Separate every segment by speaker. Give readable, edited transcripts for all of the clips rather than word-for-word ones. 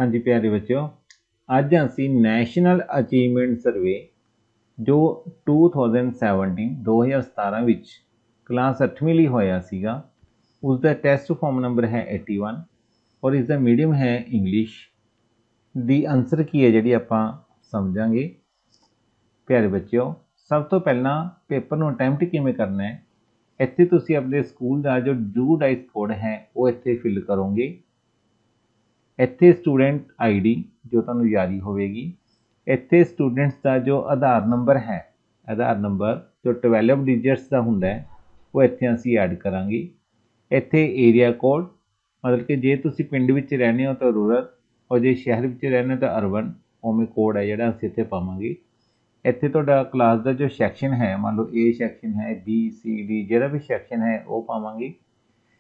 Speaker 1: हाँ जी प्यारे बच्चों, अज असी नैशनल अचीवमेंट सर्वे जो 2017 विच क्लास 8वीं ਲਈ ਹੋਇਆ ਸੀਗਾ उसका टैस्ट फॉर्म नंबर है 81 और इसका मीडियम है इंग्लिश दी आंसर की है जी आप समझांगे। प्यारे बच्चों, सब तो पहला पेपर ਨੂੰ अटैम्प्ट किवें करना है, ਇੱਥੇ ਤੁਸੀਂ अपने स्कूल का जो ड्यू डाइस कोड है वो ਇੱਥੇ फिल करोगे। ਇੱਥੇ स्टूडेंट आईडी जो ਤੁਹਾਨੂੰ यारी होगी, ਇੱਥੇ स्टूडेंट्स का जो आधार नंबर है, आधार नंबर जो 12 डिजिट्स का होंगे वो ਇੱਥੇ ਅਸੀਂ ऐड करांगे। ਇੱਥੇ एरिया कोड मतलब कि जे तुसी पिंड विच रहने हो तो रूरल और जे शहर विच रहने तो अर्बन, उवें कोड है जिहड़ा ਅਸੀਂ ਇੱਥੇ पावांगे। ਇੱਥੇ ਤੁਹਾਡਾ क्लास का जो सैक्शन है, मान लो ए सैक्शन है, बी सी डी ਜਿਹੜਾ भी सैक्शन है वो पावांगे।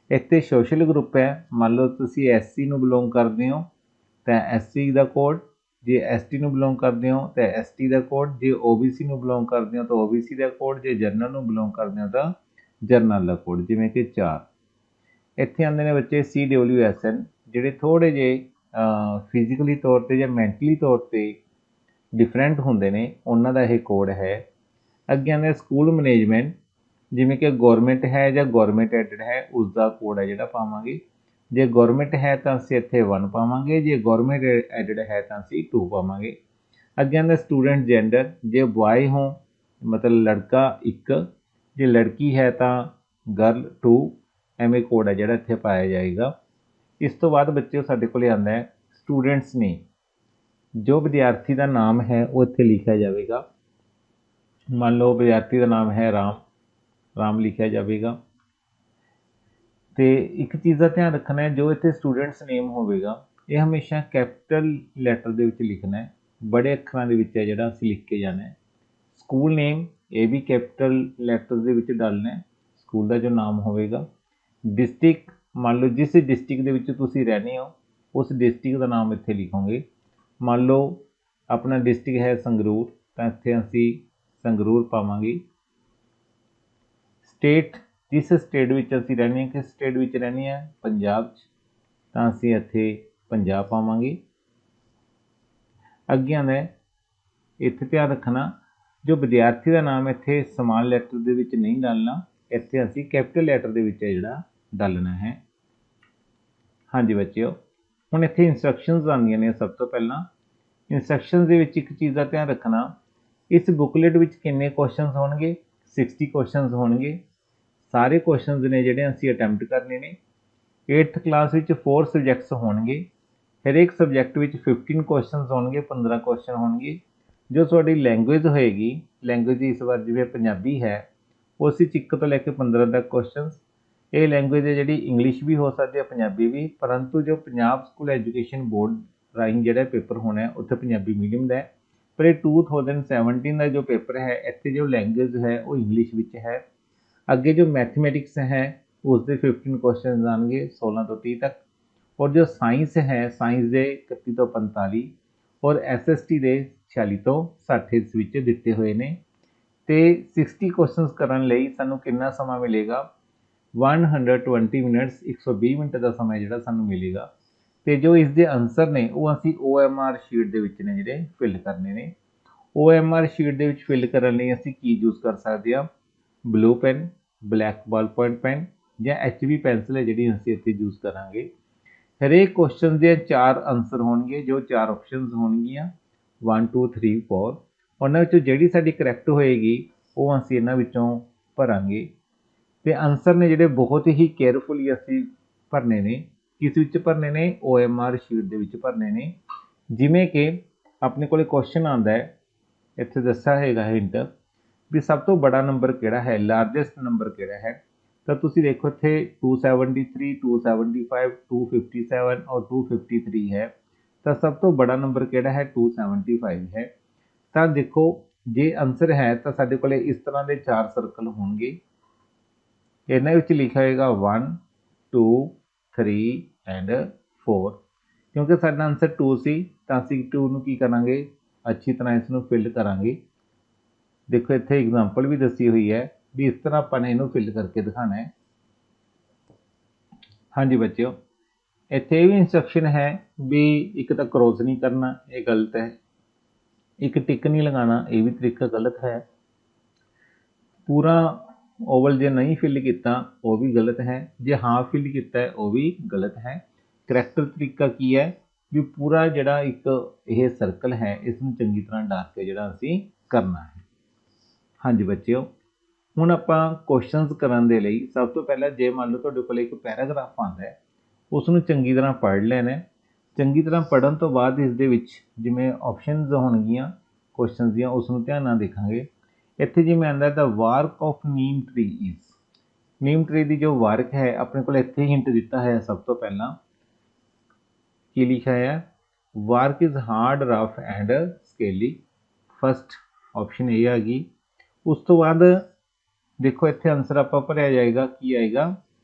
Speaker 1: ਇੱਥੇ सोशल ग्रुप है, मान लो तुसी SC ਨੂੰ बिलोंग करते हो तो SC का कोड, जे ST ਨੂੰ बिलोंग करते हो तो ST का कोड, जे OBC ਨੂੰ बिलोंग करते हो तो OBC का कोड, जे जरनल ਨੂੰ बिलोंग करते हो तो जरनल का कोड, जिमें कि 4। ਇੱਥੇ ਆਉਂਦੇ ਨੇ ਬੱਚੇ CWSN ਜਿਹੜੇ ਥੋੜ੍ਹੇ ਜਿਹੇ ਫਿਜ਼ੀਕਲੀ ਤੌਰ 'ਤੇ ਜਾਂ ਮੈਂਟਲੀ ਤੌਰ 'ਤੇ ਡਿਫਰੈਂਟ ਹੁੰਦੇ ਨੇ, ਉਹਨਾਂ ਦਾ ਇਹ ਕੋਡ ਹੈ। ਅੱਗੇ ਆਉਂਦੇ ਸਕੂਲ ਮੈਨੇਜਮੈਂਟ, ਜਿਵੇਂ ਕਿ ਗੌਰਮੈਂਟ ਹੈ ਜਾਂ ਗੌਰਮੈਂਟ ਐਡਡ ਹੈ, ਉਸ ਦਾ ਕੋਡ ਹੈ ਜਿਹੜਾ ਪਾਵਾਂਗੇ। ਜੇ ਗੌਰਮੈਂਟ ਹੈ ਤਾਂ ਅਸੀਂ ਇੱਥੇ 1 ਪਾਵਾਂਗੇ, ਜੇ ਗੌਰਮੈਂਟ ਐਡਡ ਹੈ ਤਾਂ ਅਸੀਂ 2 ਪਾਵਾਂਗੇ। ਅੱਗੇ ਆਉਂਦਾ स्टूडेंट जेंडर, जे बॉय हो मतलब लड़का 1, जे लड़की है तो गर्ल 2, ਐਵੇਂ ਕੋਡ ਹੈ ਜਿਹੜਾ ਇੱਥੇ ਪਾਇਆ ਜਾਏਗਾ। ਇਸ ਤੋਂ ਬਾਅਦ ਬੱਚਿਓ ਸਾਡੇ ਕੋਲ ਆਉਂਦਾ ਹੈ ਸਟੂਡੈਂਟਸ ਨੇ, ਜੋ ਵਿਦਿਆਰਥੀ ਦਾ ਨਾਮ ਹੈ ਉਹ ਇੱਥੇ ਲਿਖਿਆ ਜਾਵੇਗਾ। ਮੰਨ ਲਓ ਵਿਦਿਆਰਥੀ ਦਾ ਨਾਮ ਹੈ ਰਾਮ ਲਿਖਿਆ ਜਾਵੇਗਾ। ਤੇ ਇੱਕ ਚੀਜ਼ ਦਾ ਧਿਆਨ ਰੱਖਣਾ ਹੈ, ਜੋ ਇੱਥੇ ਸਟੂਡੈਂਟਸ ਨੇਮ ਹੋਵੇਗਾ ਇਹ ਹਮੇਸ਼ਾ ਕੈਪੀਟਲ ਲੈਟਰ ਦੇ ਵਿੱਚ ਲਿਖਣਾ ਹੈ, ਬੜੇ ਅੱਖਰਾਂ ਦੇ ਵਿੱਚ ਹੈ ਜਿਹੜਾ ਅਸੀਂ ਲਿਖ ਕੇ ਜਾਣਾ ਹੈ। ਸਕੂਲ ਨੇਮ ਇਹ ਵੀ ਕੈਪੀਟਲ ਲੈਟਰ ਦੇ ਵਿੱਚ ਡਾਲਣਾ ਹੈ, ਸਕੂਲ ਦਾ ਜੋ ਨਾਮ ਹੋਵੇਗਾ। डिस्ट्रिक्ट, मान लो जिस डिस्ट्रिक्ट ਦੇ ਵਿੱਚ ਤੁਸੀਂ रहने हो उस डिस्ट्रिक्ट ਦਾ ਨਾਮ ਇੱਥੇ ਲਿਖੋਗੇ। ਮੰਨ ਲਓ ਆਪਣਾ डिस्ट्रिक्ट है संगरूर ਤਾਂ ਇੱਥੇ ਅਸੀਂ ਸੰਗਰੂਰ ਪਾਵਾਂਗੇ। ਸਟੇਟ, ਜਿਸ ਸਟੇਟ ਵਿੱਚ ਅਸੀਂ ਰਹਿੰਦੇ ਹਾਂ, ਕਿਸ ਸਟੇਟ ਵਿੱਚ ਰਹਿੰਦੇ ਹਾਂ, ਪੰਜਾਬ 'ਚ, ਤਾਂ ਅਸੀਂ ਇੱਥੇ ਪੰਜਾਬ ਪਾਵਾਂਗੇ। ਅੱਗੇ ਆਉਂਦਾ ਇੱਥੇ ਧਿਆਨ ਰੱਖਣਾ, ਜੋ ਵਿਦਿਆਰਥੀ ਦਾ ਨਾਮ ਇੱਥੇ ਸਮਾਲ ਲੈਟਰ ਦੇ ਵਿੱਚ ਨਹੀਂ ਡਾਲਣਾ, ਇੱਥੇ ਅਸੀਂ ਕੈਪੀਟਲ ਲੈਟਰ ਦੇ ਵਿੱਚ ਹੈ ਜਿਹੜਾ डालना है। हाँ जी बच्चों, हुण इत्थे इंस्ट्रक्शनस आउंदियां ने। सब तो पहला इंस्ट्रक्शनस दे विच एक चीज़ का ध्यान रखना, इस बुकलेट विच किन्ने क्वेश्चनस होणगे, 60 क्वेश्चनस होणगे। सारे क्वेश्चनस ने जिहड़े असीं अटैम्प्ट करने ने। 8th क्लास विच 4 सबजैक्ट्स होणगे, हर एक सबजैक्ट विच 15 क्वेश्चनस होणगे, 15 क्वेश्चन होणगे। जो तुहाडी लैंग्वेज होएगी, लैंग्वेज इस बार जिवें पंजाबी है, उस विच 1 तो लैके 15 तक क्वेश्चनस। ਇਹ ਲੈਂਗੁਏਜ ਹੈ ਜਿਹੜੀ ਇੰਗਲਿਸ਼ ਵੀ ਹੋ ਸਕਦੀ ਹੈ, ਪੰਜਾਬੀ ਵੀ, ਪਰੰਤੂ ਜੋ ਪੰਜਾਬ ਸਕੂਲ ਐਜੂਕੇਸ਼ਨ ਬੋਰਡ ਰਾਹੀਂ ਜਿਹੜਾ ਪੇਪਰ ਹੋਣਾ ਉੱਥੇ ਪੰਜਾਬੀ ਮੀਡੀਅਮ ਦਾ ਹੈ। ਪਰ ਇਹ 2017 ਦਾ ਜੋ ਪੇਪਰ ਹੈ ਇੱਥੇ ਜੋ ਲੈਂਗੁਏਜ ਹੈ ਉਹ ਇੰਗਲਿਸ਼ ਵਿੱਚ ਹੈ। ਅੱਗੇ ਜੋ ਮੈਥਮੈਟਿਕਸ ਹੈ ਉਸ ਦੇ 15 ਕੁਐਸਚਨਸ ਆਉਣਗੇ 16 ਤੋਂ 30 ਤੱਕ, ਔਰ ਜੋ ਸਾਇੰਸ ਹੈ, ਸਾਇੰਸ ਦੇ 31 ਤੋਂ 45 ਔਰ SST ਦੇ 46 ਤੋਂ 60 ਇਸ ਵਿੱਚ ਦਿੱਤੇ ਹੋਏ ਨੇ। ਤੇ 60 ਕੁਐਸਚਨਸ ਕਰਨ ਲਈ ਸਾਨੂੰ ਕਿੰਨਾ ਸਮਾਂ ਮਿਲੇਗਾ, 120 ਮਿੰਟਸ, 120 ਮਿੰਟ ਦਾ ਸਮਾਂ ਜਿਹੜਾ ਸਾਨੂੰ ਮਿਲੇਗਾ। ਤੇ ਜੋ ਇਸ ਦੇ ਆਨਸਰ ਨੇ ਉਹ ਅਸੀਂ OMR ਸ਼ੀਟ ਦੇ ਵਿੱਚ ਨੇ ਜਿਹੜੇ ਫਿਲ ਕਰਨੇ ਨੇ। OMR ਸ਼ੀਟ ਦੇ ਵਿੱਚ ਫਿਲ ਕਰਨ ਲਈ ਅਸੀਂ ਕੀ ਯੂਜ਼ ਕਰ ਸਕਦੇ ਹਾਂ, ਬਲੂ ਪੈਨ, ਬਲੈਕ ਬਾਲ ਪੁਆਇੰਟ ਪੈਨ ਜਾਂ HB ਪੈਨਸਿਲ ਹੈ ਜਿਹੜੀ ਅਸੀਂ ਇੱਥੇ ਯੂਜ਼ ਕਰਾਂਗੇ। ਹਰੇਕ ਕੁਐਸਚਨ ਦੇ 4 ਆਨਸਰ ਹੋਣਗੇ, ਜੋ 4 ਆਪਸ਼ਨਸ ਹੋਣਗੀਆਂ 1 2 3 4। ਉਹਨਾਂ ਵਿੱਚੋਂ ਜਿਹੜੀ ਸਾਡੀ ਕਰੈਕਟ ਹੋਏਗੀ ਉਹ ਅਸੀਂ ਇਹਨਾਂ ਵਿੱਚੋਂ ਭਰਾਂਗੇ। ਤੇ ਆਨਸਰ ਨੇ ਜਿਹੜੇ ਬਹੁਤ ਹੀ ਕੇਅਰਫੁਲੀ ਅਸੀਂ ਭਰਨੇ ਨੇ। ਕਿਸ ਵਿੱਚ ਭਰਨੇ ਨੇ, OMR ਸ਼ੀਟ ਦੇ ਵਿੱਚ ਭਰਨੇ ਨੇ। ਜਿਵੇਂ ਕਿ ਆਪਣੇ ਕੋਲ ਕੁਐਸਚਨ ਆਉਂਦਾ ਹੈ, ਇੱਥੇ ਦੱਸਿਆ ਹੈਗਾ ਹਿੰਟ ਵੀ ਸਭ ਤੋਂ ਬੜਾ ਨੰਬਰ ਕਿਹੜਾ ਹੈ, ਲਾਰਜੈਸਟ ਨੰਬਰ ਕਿਹੜਾ ਹੈ। ਤਾਂ ਤੁਸੀਂ ਦੇਖੋ ਇੱਥੇ 273, 275, 257 ਔਰ 253 ਹੈ। ਤਾਂ ਸਭ ਤੋਂ ਬੜਾ ਨੰਬਰ ਕਿਹੜਾ ਹੈ, 275 ਹੈ। ਤਾਂ ਦੇਖੋ ਜੇ ਆਨਸਰ ਹੈ ਤਾਂ ਸਾਡੇ ਕੋਲ ਇਸ ਤਰ੍ਹਾਂ ਦੇ 4 ਸਰਕਲ ਹੋਣਗੇ। ਇਹਨਾਂ ਵਿੱਚ ਲਿਖਿਆ ਹੋਏਗਾ 1 2 3 ਐਂਡ 4। ਕਿਉਂਕਿ ਸਾਡਾ ਆਨਸਰ 2 ਸੀ ਤਾਂ ਅਸੀਂ 2 ਨੂੰ ਕੀ ਕਰਾਂਗੇ, ਅੱਛੀ ਤਰ੍ਹਾਂ ਇਸ ਨੂੰ ਫਿਲ ਕਰਾਂਗੇ। ਦੇਖੋ ਇੱਥੇ ਐਗਜ਼ਾਮਪਲ ਵੀ ਦੱਸੀ ਹੋਈ ਹੈ ਵੀ ਇਸ ਤਰ੍ਹਾਂ ਆਪਾਂ ਨੇ ਇਹਨੂੰ ਫਿਲ ਕਰਕੇ ਦਿਖਾਣਾ ਹੈ। ਹਾਂਜੀ ਬੱਚਿਓ, ਇੱਥੇ ਇਹ ਵੀ ਇੰਸਟਰਕਸ਼ਨ ਹੈ ਵੀ ਇੱਕ ਤਾਂ ਕ੍ਰੋਸ ਨਹੀਂ ਕਰਨਾ, ਇਹ ਗਲਤ ਹੈ। ਇੱਕ ਟਿਕ ਨਹੀਂ ਲਗਾਉਣਾ, ਇਹ ਵੀ ਤਰੀਕਾ ਗਲਤ ਹੈ। ਪੂਰਾ ਓਵਲ ਜੇ ਨਹੀਂ ਫਿਲ ਕੀਤਾ ਉਹ ਵੀ ਗਲਤ ਹੈ, ਜੇ ਹਾਫ ਫਿਲ ਕੀਤਾ ਹੈ ਉਹ ਵੀ ਗਲਤ ਹੈ। ਕਰੈਕਟ ਤਰੀਕਾ ਕੀ ਹੈ ਵੀ ਪੂਰਾ ਜਿਹੜਾ ਇੱਕ ਇਹ ਸਰਕਲ ਹੈ ਇਸ ਨੂੰ ਚੰਗੀ ਤਰ੍ਹਾਂ ਡਾਕ ਕੇ ਜਿਹੜਾ ਅਸੀਂ ਕਰਨਾ ਹੈ। ਹਾਂਜੀ ਬੱਚਿਓ, ਹੁਣ ਆਪਾਂ ਕੁਐਸਚਨਸ ਕਰਨ ਦੇ ਲਈ ਸਭ ਤੋਂ ਪਹਿਲਾਂ ਜੇ ਮੰਨ ਲਓ ਤੁਹਾਡੇ ਕੋਲ ਇੱਕ ਪੈਰਾਗ੍ਰਾਫ ਆਉਂਦਾ ਹੈ, ਉਸ ਨੂੰ ਚੰਗੀ ਤਰ੍ਹਾਂ ਪੜ੍ਹ ਲੈਣਾ। ਚੰਗੀ ਤਰ੍ਹਾਂ ਪੜ੍ਹਨ ਤੋਂ ਬਾਅਦ ਇਸ ਦੇ ਵਿੱਚ ਜਿਵੇਂ ਆਪਸ਼ਨਸ ਹੋਣਗੀਆਂ ਕੁਐਸਚਨਸ ਦੀਆਂ, ਉਸ ਨੂੰ ਧਿਆਨ ਨਾਲ ਦੇਖਾਂਗੇ। ਇੱਥੇ ਜਿਵੇਂ ਆਉਂਦਾ ਦਾ bark of neem tree is, neem tree ਦੀ ਜੋ ਵਾਰਕ ਹੈ ਆਪਣੇ ਕੋਲ ਇੱਥੇ ਹਿੰਟ ਦਿੱਤਾ ਹੈ। ਸਭ ਤੋਂ ਪਹਿਲਾਂ ਕੀ ਲਿਖਿਆ ਹੈ, bark is hard, rough and scaly. First option ਇਹ ਆ ਗਈ। ਉਸ ਤੋਂ ਬਾਅਦ ਦੇਖੋ ਇੱਥੇ ਆਨਸਰ ਆਪਾਂ ਭਰਿਆ ਜਾਏਗਾ, ਕੀ ਆਏਗਾ,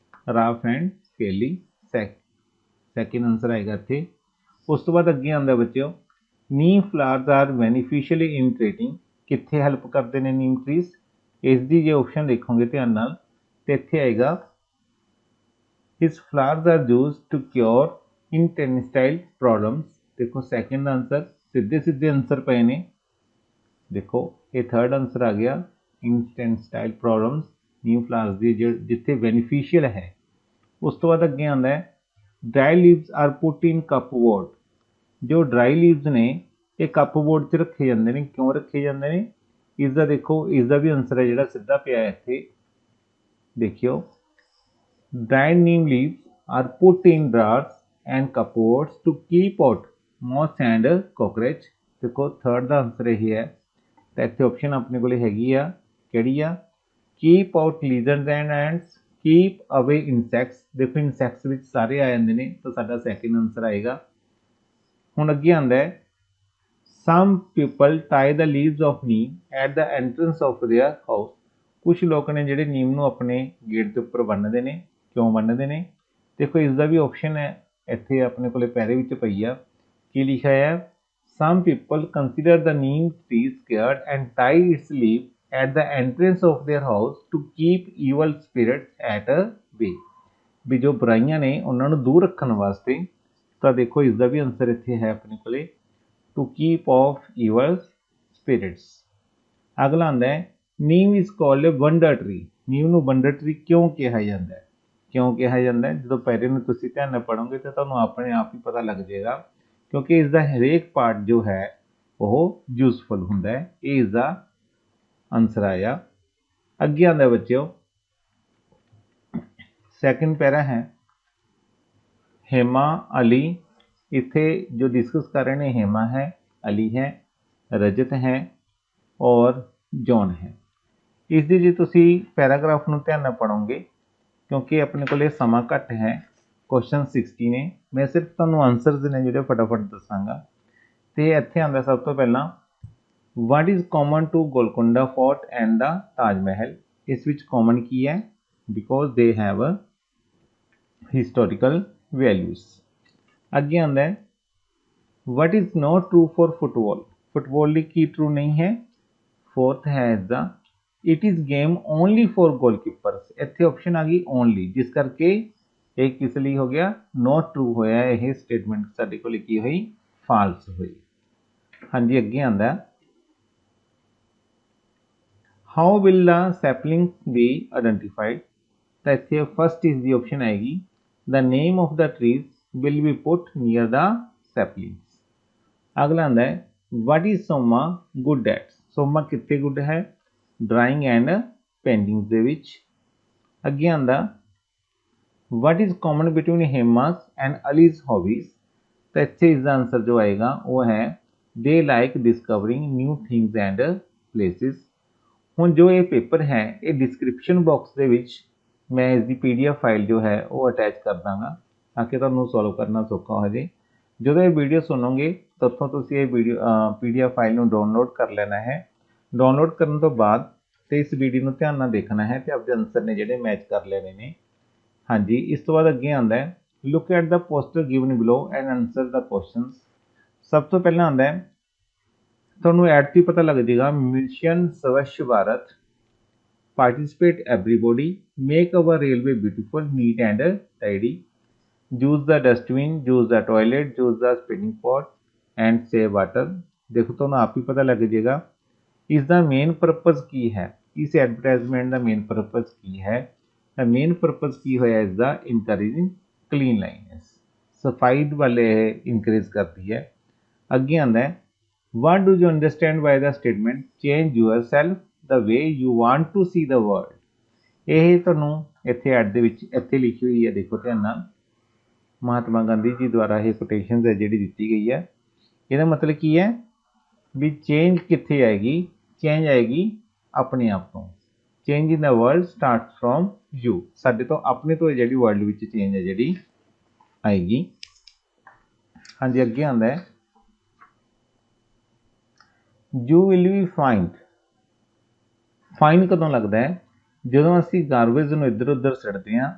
Speaker 1: ਰਫ ਐਂਡ ਸਕੇਲੀ। ਸੈਕਿੰਡ ਆਨਸਰ ਆਏਗਾ ਇੱਥੇ। ਉਸ ਤੋਂ ਬਾਅਦ ਅੱਗੇ ਆਉਂਦਾ ਬੱਚਿਓ, ਨੀਮ ਫਲਾਵਰਸ ਆਰ ਬੈਨੀਫਿਸ਼ੀਅਲੀ ਇਨ ਟ੍ਰੀਟਿੰਗ, ਕਿੱਥੇ ਹੈਲਪ ਕਰਦੇ ਨੇ ਨੀਮ ਟਰੀਜ਼। ਇਸ ਦੀ ਜੇ ਆਪਸ਼ਨ ਦੇਖੋਗੇ ਧਿਆਨ ਨਾਲ ਤੇ ਇੱਥੇ ਆਏਗਾ its flowers are used to cure intestinal problems. ਦੇਖੋ ਸੈਕਿੰਡ ਆਨਸਰ ਸਿੱਧੇ ਆਨਸਰ ਪਏ ਨੇ। ਦੇਖੋ ਇਹ ਥਰਡ ਆਨਸਰ ਆ ਗਿਆ, ਇੰਟੈਸਟਾਈਨਲ ਪ੍ਰੋਬਲਮਸ ਨੀਮ ਫਲਾਵਰਸ ਦੀ ਜਿੱਥੇ ਬੈਨੀਫਿਸ਼ੀਅਲ ਹੈ। ਉਸ ਤੋਂ ਬਾਅਦ ਅੱਗੇ ਆਉਂਦਾ ਹੈ dry leaves are put in cupboard. ਜੋ ਡਰਾਈ ਲੀਵਸ ਨੇ ਇਹ ਕੱਪਬੋਰਡ 'ਚ ਰੱਖੇ ਜਾਂਦੇ ਨੇ, ਕਿਉਂ ਰੱਖੇ ਜਾਂਦੇ ਨੇ, ਇਸ ਦਾ ਦੇਖੋ ਇਸ ਦਾ ਵੀ ਆਨਸਰ ਹੈ ਜਿਹੜਾ ਸਿੱਧਾ ਪਿਆ ਇੱਥੇ। ਦੇਖਿਓ dried neem leaves are put in drawers and cupboards to keep out moths and cockroach. ਦੇਖੋ ਥਰਡ ਦਾ ਆਨਸਰ ਇਹ ਹੈ। ਤਾਂ ਇੱਥੇ ਆਪਸ਼ਨ ਆਪਣੇ ਕੋਲ ਹੈਗੀ ਆ, ਕਿਹੜੀ ਆ, ਕੀਪ ਆਊਟ ਲੀਜ਼ਰਡਸ ਐਂਡ ਐਂਟਸ, ਕੀਪ ਅਵੇ ਇਨਸੈਕਟਸ। ਦੇਖੋ ਇਨਸੈਕਟਸ ਵਿੱਚ ਸਾਰੇ ਆ ਜਾਂਦੇ ਨੇ, ਤਾਂ ਸਾਡਾ ਸੈਕਿੰਡ ਆਨਸਰ ਆਏਗਾ। ਹੁਣ ਅੱਗੇ ਆਉਂਦਾ ਹੈ some people tie the leaves of neem at the entrance of their house। ਕੁਛ ਲੋਕ ਨੇ ਜਿਹੜੇ ਨੀਮ ਨੂੰ ਆਪਣੇ ਗੇਟ ਦੇ ਉੱਪਰ ਬੰਨ੍ਹਦੇ ਨੇ, ਕਿਉਂ ਬੰਨ੍ਹਦੇ ਨੇ। ਦੇਖੋ ਇਸ ਦਾ ਵੀ ਆਪਸ਼ਨ ਹੈ ਇੱਥੇ ਆਪਣੇ ਕੋਲੇ ਪੈਰੇ ਵਿੱਚ ਪਈ ਆ, ਕੀ ਲਿਖਿਆ ਹੈ, some people consider the neem tree scared and tie its leaf at the entrance of their house to keep evil spirits at bay। ਵੀ ਜੋ ਬੁਰਾਈਆਂ ਨੇ ਉਹਨਾਂ ਨੂੰ ਦੂਰ ਰੱਖਣ ਵਾਸਤੇ। ਤਾਂ ਦੇਖੋ ਇਸ ਦਾ ਵੀ ਆਨਸਰ ਇੱਥੇ ਹੈ ਆਪਣੇ ਕੋਲੇ, to keep off evil spirits। ਅਗਲਾ ਆਉਂਦਾ ਹੈ neem is called a wonder tree. ਨੀਮ ਨੂੰ ਵੰਡਰ ਟਰੀ ਕਿਉਂ ਕਿਹਾ ਜਾਂਦਾ ਹੈ, ਕਿਉਂ ਕਿਹਾ ਜਾਂਦਾ ਹੈ, ਜਦੋਂ ਪੈਰੇ ਨੂੰ ਤੁਸੀਂ ਧਿਆਨ ਨਾਲ ਪੜ੍ਹੋਗੇ ਤਾਂ ਤੁਹਾਨੂੰ ਆਪਣੇ ਆਪ ਹੀ ਪਤਾ ਲੱਗ ਜਾਏਗਾ, ਕਿਉਂਕਿ ਇਸ ਦਾ ਹਰੇਕ ਪਾਰਟ ਜੋ ਹੈ ਉਹ ਯੂਜ਼ਫੁਲ ਹੁੰਦਾ ਹੈ। ਇਹ ਇਸ ਦਾ ਆਨਸਰ ਆਇਆ। ਅੱਗੇ ਆਉਂਦਾ ਬੱਚਿਓ ਸੈਕਿੰਡ ਪੈਰਾ ਹੈ हेमा अली। इथे जो डिस्कस कर रहे हैं हेमा है, अली है, रजत है और जॉन है। इस दी जे तुसी पैराग्राफ नूं ध्यान नाल पढ़ोगे क्योंकि अपने कोले समा घट है, क्वेश्चन 60 ने, मैं सिर्फ तुहानूं आंसर्स ने जिहड़े फटाफट दसांगा। ते इत्थे आंदा सब तो पहला what is common to Golconda fort and the Taj Mahal. इस विच कॉमन की है, because they have historical values. अगे आंदा है what is not true for football. Football लिए की ट्रू नहीं है। फोर्थ है इसका it is game only for goalkeepers. इत्थे ऑप्शन आ गई ओनली, जिस करके ये किस लिए हो गया, नॉट ट्रू होया, यह स्टेटमेंट साडे कोल की हुई, फाल्स हुई। हाँ जी अगे आंदा how will the sapling be identified. तो इत्थे फर्स्ट इज दी ऑप्शन आएगी the name of the trees will be put near the saplings। अगला आंदा है what is Soma good at। Soma कितने good है, drawing and painting दे विच। अगे आंदा what is common between Hema's and Ali's hobbies। तो इत्थे इसका आंसर जो आएगा वो है they like discovering new things and places। हुण जो ये पेपर है ये डिस्क्रिप्शन बॉक्स दे विच मैं इसकी PDF फाइल जो है वो अटैच कर दाँगा ताकि तुहानूं सॉल्व करना सौखा हो जाए। जो ये वीडियो सुनोगे तो उत्थों तुसीं ये वीडियो PDF फाइल नूं डाउनलोड कर लेना है। डाउनलोड करने तो बाद तो इस वीडियो नूं ध्यान नाल देखना है तो अपने आंसर ने जिहड़े मैच कर लेने ने। हाँ जी इस तो बाद अगे आंदा है look at the poster given below and answer the questions. सब तो पहला आंदा है तुहानूं ऐड तो पता लग जाएगा मिशन स्वच्छ Bharat, participate everybody, make our railway beautiful, neat and tidy। Use the dustbin, use the toilet, use the spinning pot and save water. देखो तो आप ही पता लग जाएगा इसका मेन परपज़ की है, इस एडवरटाइजमेंट का मेन परपज़ की है। मेन परपज़ की होया इसका इनकरेजिंग क्लीनलाइनस, सफाई वाले इनकरेज करती है। अगे आंदा है what do you understand by the statement change yourself the way you want to see the world। ਇਹ ਤੁਹਾਨੂੰ ਇੱਥੇ ਐਡ ਦੇ ਵਿੱਚ ਇੱਥੇ ਲਿਖੀ ਹੋਈ ਹੈ, ਦੇਖੋ ਧਿਆਨ ਨਾਲ। ਮਹਾਤਮਾ ਗਾਂਧੀ ਜੀ ਦੁਆਰਾ ਇਹ ਕੋਟੇਸ਼ਨਸ ਹੈ ਜਿਹੜੀ ਦਿੱਤੀ ਗਈ ਹੈ। ਇਹਦਾ ਮਤਲਬ ਕੀ ਹੈ ਵੀ ਚੇਂਜ ਕਿੱਥੇ ਆਏਗੀ, ਚੇਂਜ ਆਏਗੀ ਆਪਣੇ ਆਪ ਤੋਂ। Change in the world start from you, ਸਾਡੇ ਤੋਂ ਆਪਣੇ ਤੋਂ ਜਿਹੜੀ ਵਰਲਡ ਵਿੱਚ ਚੇਂਜ ਹੈ ਜਿਹੜੀ ਆਏਗੀ। ਹਾਂਜੀ ਅੱਗੇ ਆਉਂਦਾ ਹੈ ਯੂ ਵਿਲ ਬੀ ਫਾਈਨਡ। ਫਾਈਨ ਕਦੋਂ ਲੱਗਦਾ ਹੈ, ਜਦੋਂ ਅਸੀਂ ਗਾਰਬੇਜ ਨੂੰ ਇੱਧਰ ਉੱਧਰ ਸੁੱਟਦੇ ਹਾਂ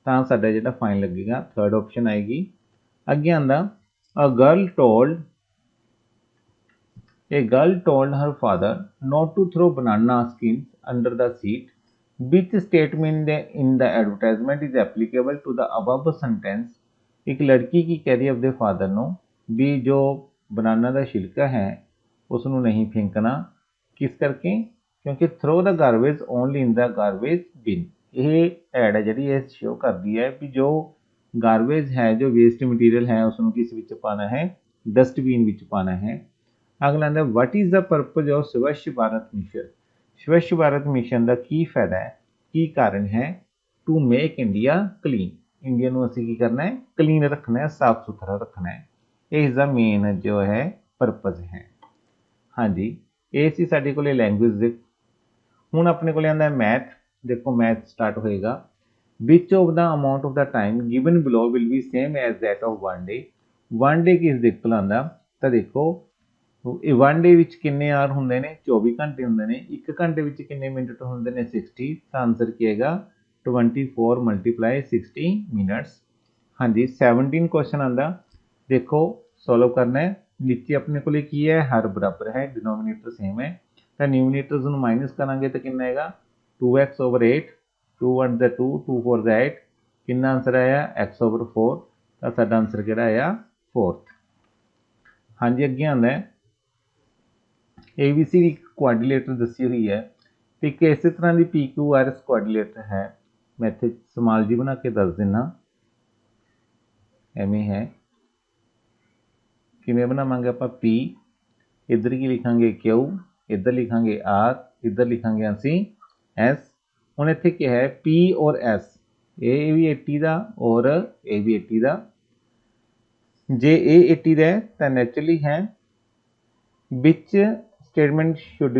Speaker 1: ਤਾਂ ਸਾਡਾ ਜਿਹੜਾ ਫਾਈਨ ਲੱਗੇਗਾ, ਥਰਡ ਆਪਸ਼ਨ ਆਏਗੀ। ਅੱਗੇ ਆਂਦਾ a girl told her father not to throw banana skins under the seat। which statement in the advertisement is applicable to the above sentence। एक लड़की की कह रही है अपने फादर ਨੂੰ भी जो बनाना ਦਾ छिलका है ਉਸ ਨੂੰ नहीं फेंकना। किस करके, क्योंकि throw the garbage only in the garbage bin. ਇਹ ਐਡ ਹੈ ਜਿਹੜੀ ਇਹ ਸ਼ੋ ਕਰਦੀ ਹੈ ਵੀ ਜੋ गार्बेज है, जो वेस्ट मटीरियल है उसਨੂੰ किस ਵਿੱਚ ਪਾਣਾ है, डस्टबिन ਵਿੱਚ ਪਾਣਾ है। अगला आंदा what is the purpose of स्वच्छ भारत मिशन। स्वच्छ भारत मिशन का की फायदा है, की कारण है, to make India clean. India ਨੂੰ ਅਸੀਂ ਕੀ ਕਰਨਾ ਹੈ, क्लीन रखना है, साफ सुथरा रखना है। ਇਹ ਇਸਦਾ ਮੇਨ ਜੋ ਹੈ ਪਰਪਜ਼ ਹੈ। ਹਾਂਜੀ ਇਹ ਸੀ ਸਾਡੇ ਕੋਲੇ ਲੈਂਗੁਏਜ ਦੇ। ਹੁਣ ਆਪਣੇ ਕੋਲੇ ਆਂਦਾ ਮੈਥ। ਦੇਖੋ ਮੈਥ ਸਟਾਰਟ ਹੋਏਗਾ। ਵਿਚ of the amount of the time given below will be same as that of one day. One day ਕਿਸ ਦੇ ਕੋਲ ਆਂਦਾ ਤਾਂ ਦੇਖੋ ਇਹ ਵਨ ਡੇ ਵਿੱਚ ਕਿੰਨੇ ਆਰ ਹੁੰਦੇ ਨੇ, 24 ਘੰਟੇ ਹੁੰਦੇ ਨੇ। ਇੱਕ ਘੰਟੇ ਵਿੱਚ ਕਿੰਨੇ ਮਿੰਟ ਹੁੰਦੇ ਨੇ, 60। ਤਾਂ ਆਂਸਰ ਕੀ ਆਏਗਾ 24 ਮਲਟੀਪਲਾਈ 60 ਮਿੰਟਸ। ਹਾਂਜੀ 17 क्वेश्चन आंदा, देखो सॉल्व करना है। नीचे अपने को की है हर बराबर है, डिनोमीनेटर सेम है, तो न्यूमिनेटर्स ਨੂੰ माइनस करांगे तो कितना आएगा 2x/8। 2 1 द 2, 2 4 द 8, कितना आंसर आया x/4। तो साडा आंसर किहड़ा आया 4th। हाँ जी अगे आंदा है ABC की क्वाड्रिलेटर दसी हुई है, तो एक इस तरह की PQRS क्वाड्रिलेटर है। मैं इत्थे समाल जी बना के दस दिना, एवें है किवें बनावांगे आपां P, इधर की लिखांगे Q, इधर लिखांगे R, इधर लिखांगे असीं S। हुण इत्थे क्या है P और S, ये भी 80 का और ये भी 80 का। जे ये 80 का है तो नैचुरली है which statement could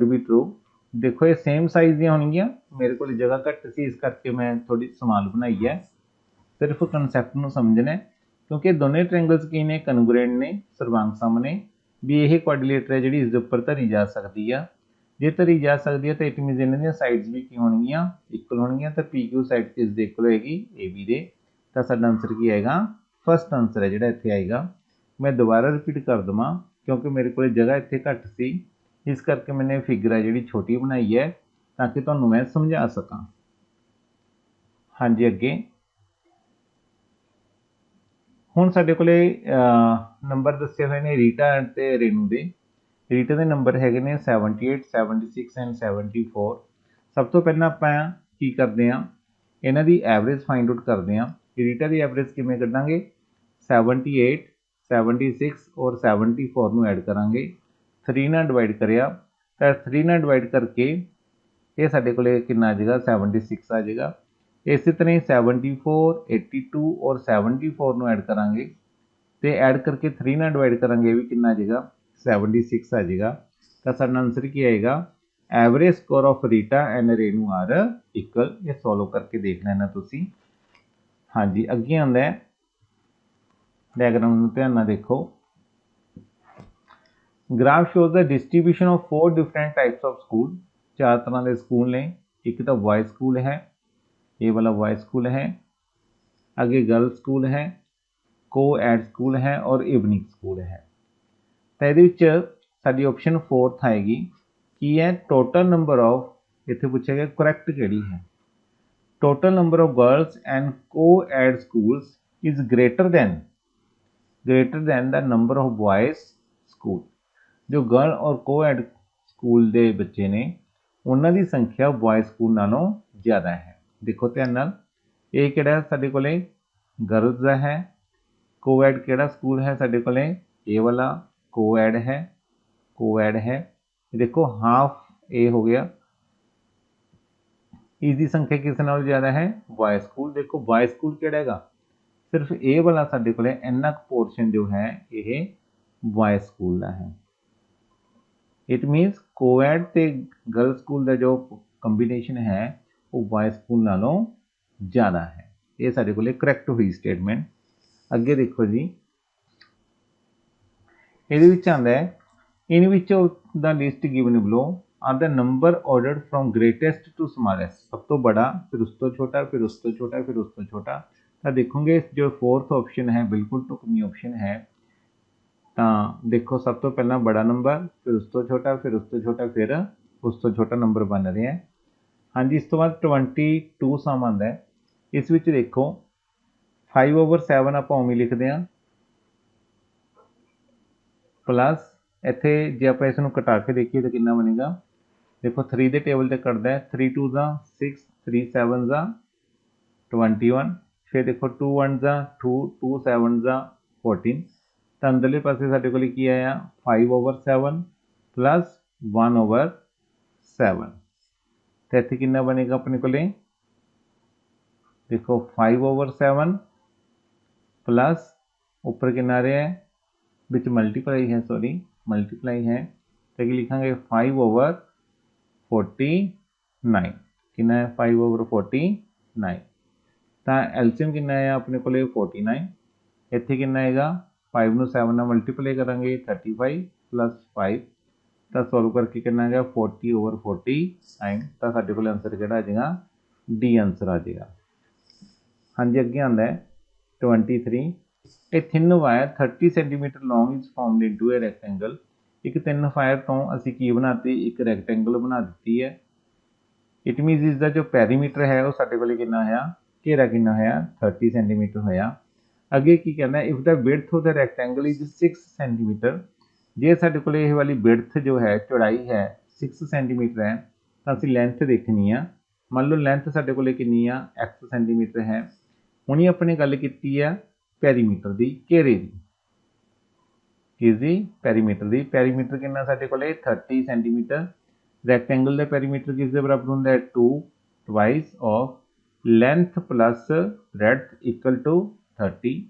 Speaker 1: be true. देखो ये सेम साइज़ दी होणगियां, मेरे को जगह घट सी इस करके मैं थोड़ी समाल बनाई है। सिर्फ कंसैप्ट नूं समझना है, क्योंकि दोनों ट्रायंगल्स की ने कन्ग्रुएंट ने, सर्वांग सामने भी यह क्वाड्रिलेटर है जी इस उपर धरी जा सकती है। जे धरी जा सकती है तो इट मीनस इन्हां दी साइड्स भी की होणगियां, इक्वल होणगियां। तो PQ साइड किस दे इक्वल होएगी AB दे। तो साडा आंसर की आएगा फस्ट आंसर है जिहड़ा इत्थे आएगा। मैं दोबारा रिपीट कर देवां क्योंकि मेरे को जगह इत्थे घट सी, इस करके मैंने फिगर है जिहड़ी छोटी बनाई है ताकि तुहानूं मैं समझा सकां। हाँ जी अगे ਹੁਣ ਸਾਡੇ ਕੋਲੇ ਨੰਬਰ ਦੱਸੇ ਹੋਏ ਨੇ ਰੀਟਾ ਅਤੇ ਰੇਨੂ ਦੇ। ਰੀਟਾ ਦੇ ਨੰਬਰ ਹੈਗੇ ਨੇ 78 76 ਐਂਡ 74। ਸਭ ਤੋਂ ਪਹਿਲਾਂ ਆਪਾਂ ਕੀ ਕਰਦੇ ਹਾਂ, ਇਹਨਾਂ ਦੀ ਐਵਰੇਜ ਫਾਈਂਡ ਆਊਟ ਕਰਦੇ ਹਾਂ। ਰੀਟਾ ਦੀ ਐਵਰੇਜ ਕਿਵੇਂ ਕੱਢਾਂਗੇ, 78 76 ਔਰ 74 ਨੂੰ ਐਡ ਕਰਾਂਗੇ, 3 ਨਾਲ ਡਿਵਾਈਡ ਕਰਿਆ ਤਾਂ 3 ਨਾਲ ਡਿਵਾਈਡ ਕਰਕੇ ਇਹ ਸਾਡੇ ਕੋਲੇ ਕਿੰਨਾ ਆ ਜਾਏਗਾ 76 ਆ ਜਾਏਗਾ। इस तरह 74 82 और 74 ਨੂੰ ਐਡ ਕਰਾਂਗੇ ਤੇ ਐਡ ਕਰਕੇ 3 ਨਾਲ ਡਿਵਾਈਡ ਕਰਾਂਗੇ, ਇਹ ਵੀ ਕਿੰਨਾ ਆ ਜਾਏਗਾ 76 ਆ ਜਾਏਗਾ। ਤਾਂ ਸਾਡਾ ਆਨਸਰ ਕੀ ਆਏਗਾ average score of Rita and Renu are equal. ਇਹ ਸੋਲਵ ਕਰਕੇ ਦੇਖ ਲੈਣਾ ਤੁਸੀਂ। ਹਾਂਜੀ ਅੱਗੇ ਆਉਂਦਾ ਹੈ ਡਾਇਗਰਾਮ ਨੂੰ ਧਿਆਨ ਨਾਲ ਦੇਖੋ। Graph shows the distribution of 4 different types of school. 4 तरह के स्कूल ने, एक तो बॉयज स्कूल है, ये वाला बॉयज स्कूल है, आगे गर्ल्स स्कूल है, को एड स्कूल है और इवनिंग स्कूल है। तो ये साडी ऑप्शन 4th आएगी की है टोटल नंबर ऑफ, इत्थे पूछेगा करैक्ट किहड़ी है, total number of girls and co-ed schools is greater than the number of boys school। जो गर्ल और co-ed ਸਕੂਲ ਦੇ ਬੱਚੇ ਨੇ ਉਹਨਾਂ ਦੀ ਸੰਖਿਆ ਬॉय ਸਕੂਲ ਨਾਲੋਂ ਜ਼ਿਆਦਾ ਹੈ। ਦੇਖੋ ਧਿਆਨ ਨਾਲ, ਇਹ ਕਿਹੜਾ ਸਾਡੇ ਕੋਲੇ ਗਰਲਸ ਦਾ ਹੈ, co-ed ਕਿਹੜਾ ਸਕੂਲ ਹੈ ਸਾਡੇ ਕੋਲੇ, ਇਹ ਵਾਲਾ co-ed ਹੈ। देखो हाफ ए हो गया, इसकी संख्या किस नाल ज़्यादा है, बॉय स्कूल। देखो बॉय स्कूल किहड़ा हैगा, सिर्फ ए वाला साडे कोले इन्ना पोर्शन जो है ये बॉय स्कूल का है। इट मीनस कोएड ते गर्ल स्कूल का जो कंबीनेशन है वो बॉय स्कूल नालों ज़्यादा है। ये साडे कोले करैक्ट हुई स्टेटमेंट। अगे देखो जी, ये आंदा है in which the list given below are the number ordered from greatest to smallest. सब तो बड़ा, फिर उस तो छोटा, फिर उस तो छोटा, फिर उस तो छोटा। तो देखोगे जो फोर्थ ऑप्शन है बिल्कुल टुकमी ऑप्शन है। तो देखो सब तो पहला बड़ा नंबर, फिर उस तो छोटा, फिर उस तो छोटा, फिर उस तो छोटा नंबर बन रहे हैं। हाँ जी, इस तो बाद 22 सम आंदा है। इस विच देखो 5/7 आप उवें लिखते हैं, प्लस इत्थे जे आप इसनूं कटा के देखिए तो कितना बनेगा। देखो 3 के टेबल से कटदा है, 3 2 6, 3 7 21, फिर देखो 2 1 2, 2 7 14। तो अंदरले पासे साडे कोल की आया 5/7 प्लस 1/7। तो इत्थे कितना बनेगा अपने कोले, देखो 5/7 प्लस ऊपर कितना रहा है, बिच मल्टीप्लाई है, सॉरी मल्टीप्लाई है, तो लिखांगे 5/49। कितना है 5/49। तो एलसीएम कितना है अपने को 49। इत्थे कितना आएगा, 5 नूं 7 नाल मल्टीप्लाई करांगे 35 प्लस 5, तो सॉल्व करके कितना आएगा 40/49। तो साडे कोल आंसर किहड़ा आ जाएगा, डी आंसर आ जाएगा। हाँ जी, अगे आंदा है 23। A thin wire 30 centimetre long is formed into A rectangle. एक थिन वायर तो असी की बनाती, एक रैक्टेंगल बना दी है। इट मीनस इसका जो पैरीमीटर है वो साडे कोल कितना होया, घेरा कितना होया 30 सेंटीमीटर होया। अगे की कहना है, if the width of the rectangle is 6 centimetre. जे साडे कोल ये वाली विड्थ जो है, चौड़ाई है 6 सेंटीमीटर है, तो असी लेंथ देखनी है। मान लो लेंथ साडे कोल कितनी आ, x सेंटीमीटर है। हुणे अपने गल कीती है पैरीमीटर दी, घेरे दी, किसदी, पैरीमीटर दी। पैरीमीटर कितना साडे कोले 30 सेंटीमीटर। रैक्टेंगल का पैरीमीटर किस दे बराबर हुंदा है, 2 twice of length plus breadth equal to 30।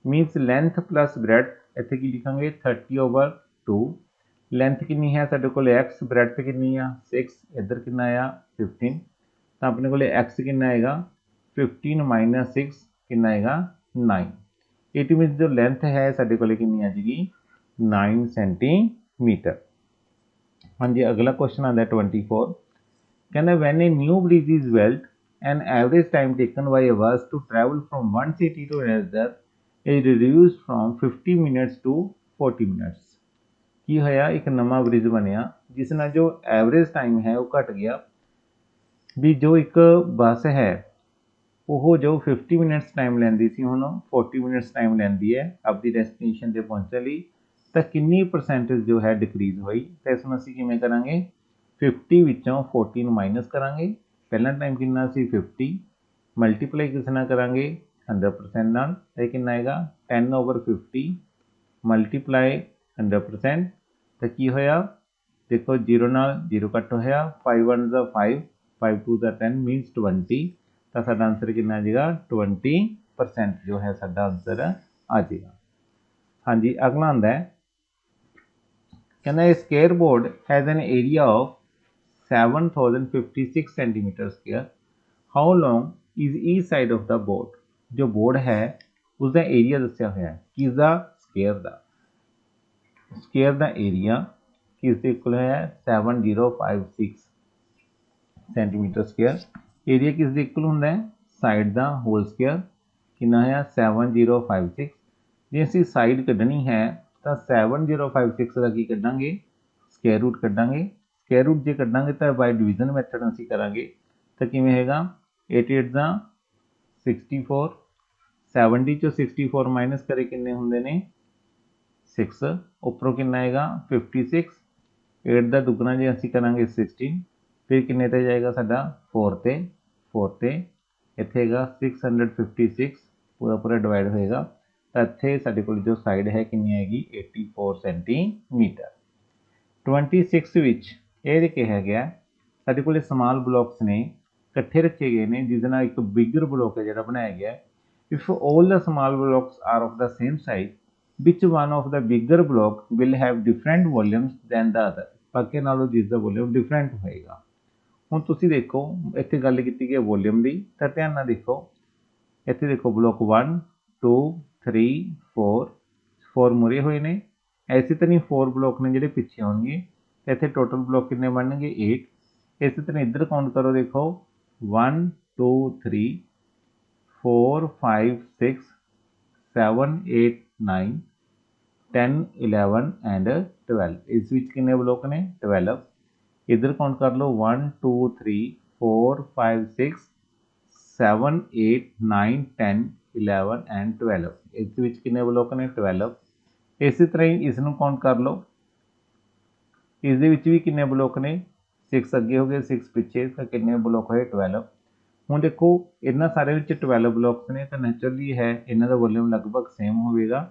Speaker 1: Means length plus breadth, इत्थे की लिखांगे 30/2। लेंथ कितनी है साडे कोले x, ब्रेड्थ कितनी आ 6, इधर कितना आया 15। तो अपने कोले x कितना आएगा 15 माइनस 6 कितना आएगा 9। इट मीन जो लेंथ है साडे कोल कितनी आ जाएगी 9 सेंटीमीटर। हाँ जी, अगला क्वेश्चन आता है 24। कहना when a new bridge is built an average time taken by a bus to travel from one city to another is reduced from 50 minutes to 40 minutes. की होया, एक नवा ब्रिज बनया जिस नाल जो एवरेज टाइम है वो घट गया। भी जो एक बस है वो जो 50 मिनट्स टाइम लैंदी सी, हुण 40 मिनट्स टाइम लैंदी है अपनी डेस्टिनेशन ते पहुंचने लई। तो कितनी परसेंटेज जो है डिक्रीज हुई। तो इसमें असीं किवें करांगे, 50 विचों 14 माइनस करांगे। पहला टाइम कितना सी 50, मल्टीप्लाई किस नाल करांगे 100% नाल। तो कितना आएगा 10/50 मल्टीप्लाई 100%। तो की होया, देखो 0 नाल 0 कट होया, 5 1 5, 5 2 10 मीनस 20। तो साडा आंसर कितना आ जाएगा 20% जो है साडा आंसर आ जाएगा। हाँ जी, अगला आंदा है, कहना square board has an area of 7056 centimetre square. How long is each side of the board. जो बोर्ड है उसका एरिया दस्या होया है, किसका, स्केयर दा एरिया किसके इक्वल है 7056 सेंटीमीटर स्केयर। एरिया किसके इक्वल होंदा है, साइड का होल स्केयर कितना है 7056। जे असीं साइड कढ़नी है तो 7056 का की कढ़ांगे, स्केयर रूट कढ़ांगे। स्केयर रूट जे कढ़ांगे तो बाय डिवीजन मैथड असीं करांगे। तो किवें होएगा 8 8 ਦਾ 64, 70 ਚੋਂ 64 ਮਾਈਨਸ ਕਰੇ ਕਿੰਨੇ ਹੁੰਦੇ ਨੇ 6, ਉੱਪਰੋਂ ਕਿੰਨਾ ਆਏਗਾ 56, 8 ਦਾ ਦੁੱਗਣਾ ਜੇ ਅਸੀਂ ਕਰਾਂਗੇ 16, ਫਿਰ ਕਿੰਨੇ ਤੇ ਜਾਏਗਾ ਸਾਡਾ 4 ਤੇ ਇੱਥੇ ਹੈਗਾ 656 ਪੂਰਾ ਪੂਰਾ ਡਿਵਾਈਡ ਹੋਏਗਾ ਤਾਂ ਇੱਥੇ ਸਾਡੇ ਕੋਲ ਜੋ ਸਾਈਡ ਹੈ ਕਿੰਨੀ ਆਏਗੀ 84 ਸੈਂਟੀਮੀਟਰ। 26 ਵਿੱਚ ਇਹ ਕਿਹਾ ਗਿਆ ਸਾਡੇ ਕੋਲ ਸਮਾਲ ਬਲੋਕਸ ਨੇ ਇਕੱਠੇ ਰੱਖੇ ਗਏ ਨੇ ਜਿਸ ਨਾਲ ਇੱਕ ਬਿਗਰ ਬਲੋਕ ਹੈ ਜਿਹੜਾ ਬਣਾਇਆ ਗਿਆ। If all the small blocks are of the same size, which one of the bigger block will have different volumes than the other? ਬਾਕੀ ਨਾਲੋਂ ਜਿਸ ਦਾ ਵੋਲਿਊਮ ਡਿਫਰੈਂਟ ਹੋਏਗਾ। ਹੁਣ ਤੁਸੀਂ ਦੇਖੋ ਇੱਥੇ ਗੱਲ ਕੀਤੀ ਗਈ ਵੋਲਿਊਮ ਦੀ ਤਾਂ ਧਿਆਨ ਨਾਲ ਦੇਖੋ ਇੱਥੇ ਦੇਖੋ ਬਲੋਕ 1 2 3 4 ਮੁਰੇ ਹੋਏ ਨੇ ਐਸੇ ਤਾਂ ਨਹੀਂ 4 ਬਲੋਕ ਨੇ ਜਿਹੜੇ ਪਿੱਛੇ ਹੋਣਗੇ ਤੇ ਇੱਥੇ ਟੋਟਲ ਬਲੋਕ ਕਿੰਨੇ ਬਣਨਗੇ 8। ਇਸੇ ਤਰ੍ਹਾਂ ਇੱਧਰ ਕਾਊਂਟ ਕਰੋ ਦੇਖੋ 1 2 3 4 5 6 7 8 9 10 11 ਐਂਡ 12 ਇਸ ਵਿੱਚ ਕਿੰਨੇ ਬਲੋਕ ਨੇ 12। इधर काउंट कर लो 1 2 3 4 5 6 7 8 9 10 11 एंड 12 इस विच कितने ब्लॉक ने 12। इसी तरह ही इसनों काउंट कर लो इस दे विच भी कितने ब्लॉक ने 6 अगे हो गए 6 पिछे तो कितने ब्लॉक होए 12। हुण देखो इन्हां सारे विच 12 ब्लॉक्स ने तो नैचुरली है इन्हां दा वॉल्यूम लगभग सेम होवेगा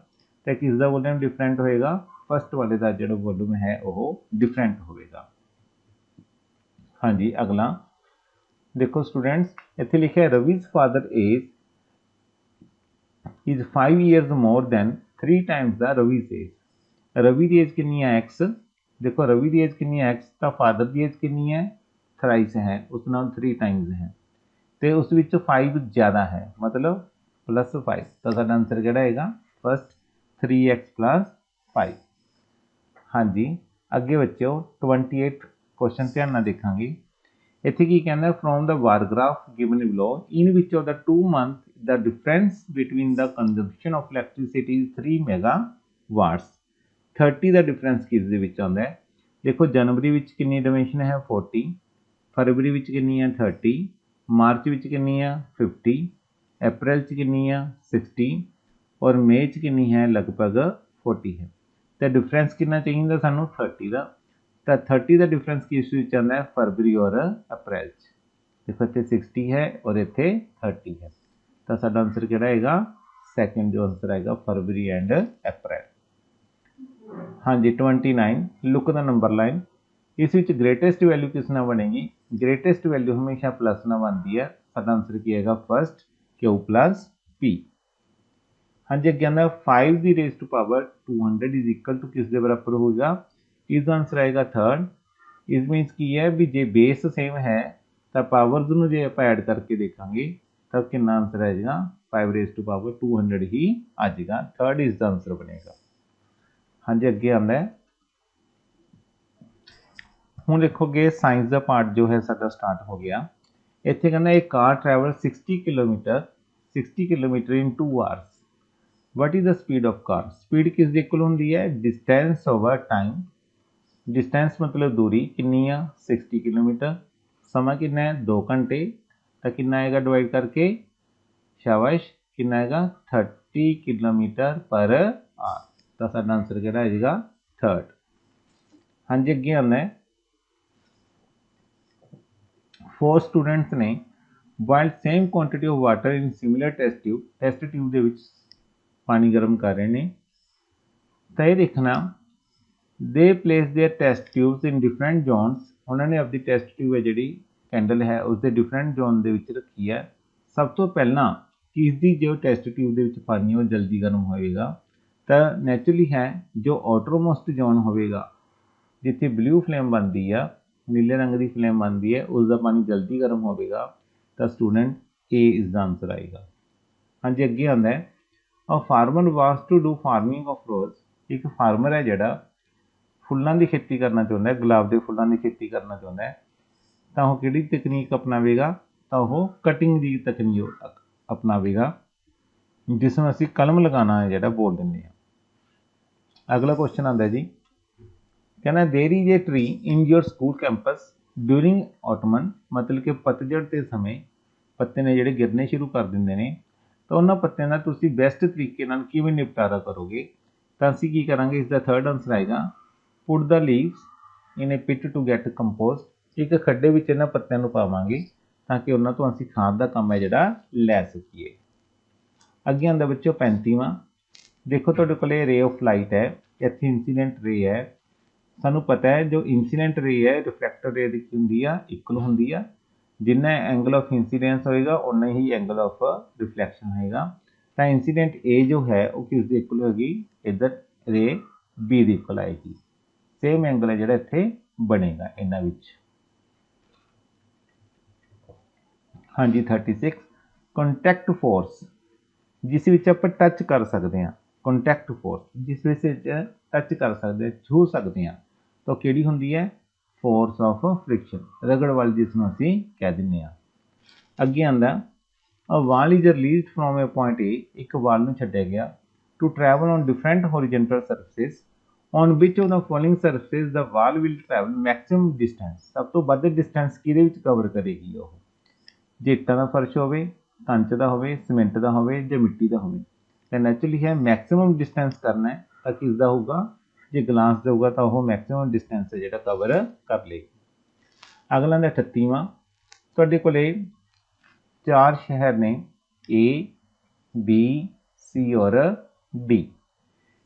Speaker 1: तो किस दा वॉल्यूम डिफरेंट होएगा फस्ट वाले दा जिहड़ा वॉल्यूम है वो डिफरेंट होवेगा। हाँ जी अगला देखो स्टूडेंट्स इत्थे लिखा है रवि's father age is 5 years more than 3 times the Ravi's age। Ravi की एज कितनी है x देखो रवि की एज कितनी है x तो फादर की एज कितनी है थ्राइस है उस नाल 3 टाइम्स है तो उस विच 5 ज़्यादा है मतलब +5 तो साडा आंसर किहड़ा आएगा फस्ट 3x + 5। हाँ जी अगे बच्चों 28 क्वेश्चन ध्यान नाल देखांगे। इत्थे की कहना from the bar graph given below in which of the 2 month the difference between the consumption of electricity is 3 megawatts. 30 का डिफरेंस किस दे विच आउंदा है देखो जनवरी विच कितनी डिमेंशन है 40, फरवरी विच कितनी है 30, मार्च विच कितनी है 50, अप्रैल च कितनी है 60 और मई च कितनी है लगभग 40 है। तो डिफरेंस कितना चाहिए सानू 30 का तो 30 का डिफरेंस किस विच आंदा है फरवरी और अप्रैल देखो इत्थे 60 है और इत्थे 30 है तो साडा आंसर किहड़ा आएगा सैकेंड जो आंसर आएगा फरवरी एंड अप्रैल। हाँ जी 29 लुक द नंबर लाइन इस विच ग्रेटेस्ट वैल्यू किस नाल बनेगी ग्रेटेस्ट वैल्यू हमेशा प्लस नाल बनती है साडा आंसर की आएगा फस्ट Q + P। हाँ जी अगे आंदा 5 की raise to power 200 is equal to किस दे बराबर होगा इसका आंसर आएगा थर्ड। इस मीनस की है भी जे बेस सेम है तो पावर्स में जो आप ऐड करके देखेंगे तो कितना आंसर आ जाएगा 5 रेज़ टू पावर 200 ही आ जाएगा थर्ड इसका आंसर बनेगा। हाँ जी अगे आंदा है हुण देखोगे साइंस का पार्ट जो है साडा स्टार्ट हो गया। इत्थे कहना एक car travel 60 kilometre in 2 hours what is the speed of car speed किस दे इक्वल होंदी है डिस्टेंस ओवर टाइम डिस्टेंस मतलब दूरी कितनी है 60 किलोमीटर समा कितना है 2 घंटे तो कितना आएगा डिवाइड करके शाबाश कितना आएगा 30 किलोमीटर पर आवर तो साडा आंसर किहड़ा आ जाएगा थर्ड। हाँ जी अगे आना है 4 स्टूडेंट्स ने while same quantity of water in similar test tube दे विच पानी गर्म कर रहे हैं तो यह देखना they place their test tubes in different zones उन्होंने अपनी टेस्ट ट्यूब है जी कैंडल है उसके डिफरेंट जोन के रखी है। सब तो पहला किसकी जो टेस्ट ट्यूब के पानी है वो जल्दी गर्म होएगा तो नैचुरली है जो आउटरमोस्ट जोन होएगा जिथे ब्लू फ्लेम बनती है नीले रंग की फ्लेम बनती है उसका पानी जल्दी गर्म होएगा तो स्टूडेंट ए इसका आंसर आएगा। हाँ जी अगे आता है a farmer was to do farming of rose एक फार्मर है जोड़ा फुलों की खेती करना चाहता है गुलाब के फुलों की खेती करना चाहता है तो वह कि तकनीक अपनावेगा तो वह कटिंग की तकनीक अपनावेगा जिसमें असी कलम लगाना है जोड़ा बोल दें। अगला क्वेश्चन आता है जी कहना there is a tree in your school campus during autumn मतलब कि पतझड़ के समय ਪੱਤੇ ਨੇ ਜਿਹੜੇ ਗਿਰਨੇ ਸ਼ੁਰੂ ਕਰ ਦਿੰਦੇ ਨੇ, ਤਾਂ ਉਹਨਾਂ ਪੱਤਿਆਂ ਦਾ ਤੁਸੀਂ ਬੈਸਟ ਤਰੀਕੇ ਨਾਲ ਕਿਵੇਂ ਨਿਪਟਾਰਾ ਕਰੋਗੇ? ਤਾਂ ਅਸੀਂ ਕੀ ਕਰਾਂਗੇ, ਇਸ ਦਾ ਥਰਡ ਆਨਸਰ ਆਏਗਾ put the leaves in a pit to get compost. ਇੱਕ ਖੱਡੇ ਵਿੱਚ ਇਹਨਾਂ ਪੱਤਿਆਂ ਨੂੰ ਪਾਵਾਂਗੇ ਤਾਂ ਕਿ ਉਹਨਾਂ ਤੋਂ ਅਸੀਂ ਖਾਦ ਦਾ ਕੰਮ ਹੈ ਜਿਹੜਾ ਲੈ ਸਕੀਏ। ਅੱਗੇ ਆਉਂਦਾ ਬੱਚੋ 35ਵਾਂ। ਦੇਖੋ ਤੁਹਾਡੇ ਕੋਲ ਰੇ ਆਫ ਲਾਈਟ ਹੈ, ਇੱਥੇ ਇੰਸੀਡੈਂਟ ਰੇ ਹੈ। ਸਾਨੂੰ ਪਤਾ ਹੈ ਜੋ ਇੰਸੀਡੈਂਟ ਰੇ ਹੈ ਰਿਫਲੈਕਟਰ ਰੇ ਦੀ ਕੀ ਹੁੰਦੀ ਆ, ਇਕੁਅਲ ਹੁੰਦੀ ਆ। ਜਿੰਨਾ ਐਂਗਲ ਆਫ ਇੰਸੀਡੈਂਸ ਹੋਏਗਾ ਉਨਾ ਹੀ ਐਂਗਲ ਆਫ ਰਿਫਲੈਕਸ਼ਨ ਹੋਏਗਾ। ਤਾਂ ਇੰਸੀਡੈਂਟ ਏ ਜੋ ਹੈ ਉਹ ਕਿਸ ਦੇ ਇਕੁਅਲ ਹੋਏਗੀ, ਇੱਧਰ ਰੇ ਬੀ ਦੀ ਇਕੁਅਲ ਆਏਗੀ। ਸੇਮ ਐਂਗਲ ਹੈ ਜਿਹੜਾ ਇੱਥੇ ਬਣੇਗਾ ਇਹਨਾਂ ਵਿੱਚ। ਹਾਂਜੀ 36 ਕੰਟੈਕਟ ਫੋਰਸ, ਜਿਸ ਵਿੱਚ ਆਪਾਂ ਟੱਚ ਕਰ ਸਕਦੇ ਹਾਂ। ਕੰਟੈਕਟ ਫੋਰਸ ਜਿਸ ਵਿੱਚ ਟੱਚ ਕਰ ਸਕਦੇ, ਛੂ ਸਕਦੇ ਹਾਂ, ਤਾਂ ਕਿਹੜੀ ਹੁੰਦੀ ਹੈ, ਫੋਰਸ ਆਫ ਫ੍ਰਿਕਸ਼ਨ, ਰਗੜ ਵਾਲੀ, ਜਿਸ ਨੂੰ ਅਸੀਂ ਕਹਿ ਦਿੰਦੇ ਹਾਂ। ਅੱਗੇ ਆਉਂਦਾ a ball is released from a point A, ਇੱਕ ਵਾਲ ਨੂੰ ਛੱਡਿਆ ਗਿਆ to travel on different horizontal surfaces on which of the following surfaces the ball will travel maximum distance. ਸਭ ਤੋਂ ਵੱਧ ਡਿਸਟੈਂਸ ਕਿਹਦੇ ਵਿੱਚ ਕਵਰ ਕਰੇਗੀ ਉਹ? ਜੇ ਇੱਟਾਂ ਦਾ ਫਰਸ਼ ਹੋਵੇ, ਕੰਚ ਦਾ ਹੋਵੇ, ਸੀਮੈਂਟ ਦਾ ਹੋਵੇ ਜਾਂ ਮਿੱਟੀ ਦਾ ਹੋਵੇ, ਤਾਂ ਨੈਚੁਰਲੀ ਹੈ ਮੈਕਸਿਮਮ ਡਿਸਟੈਂਸ ਕਰਨਾ ਹੈ ਤਾਂ ਕਿਸ ਦਾ ਹੋਊਗਾ, ਜੇ ਗਲਾਸ ਦਾ ਹੋਊਗਾ ਤਾਂ ਉਹ ਮੈਕਸਿਮਮ ਡਿਸਟੈਂਸ ਹੈ ਜਿਹੜਾ ਕਵਰ ਕਰ ਲਏਗੀ। ਅਗਲਾ ਦਾ 38ਵਾਂ। ਤੁਹਾਡੇ ਕੋਲੇ 4 ਸ਼ਹਿਰ ਨੇ A, B, C ਔਰ D।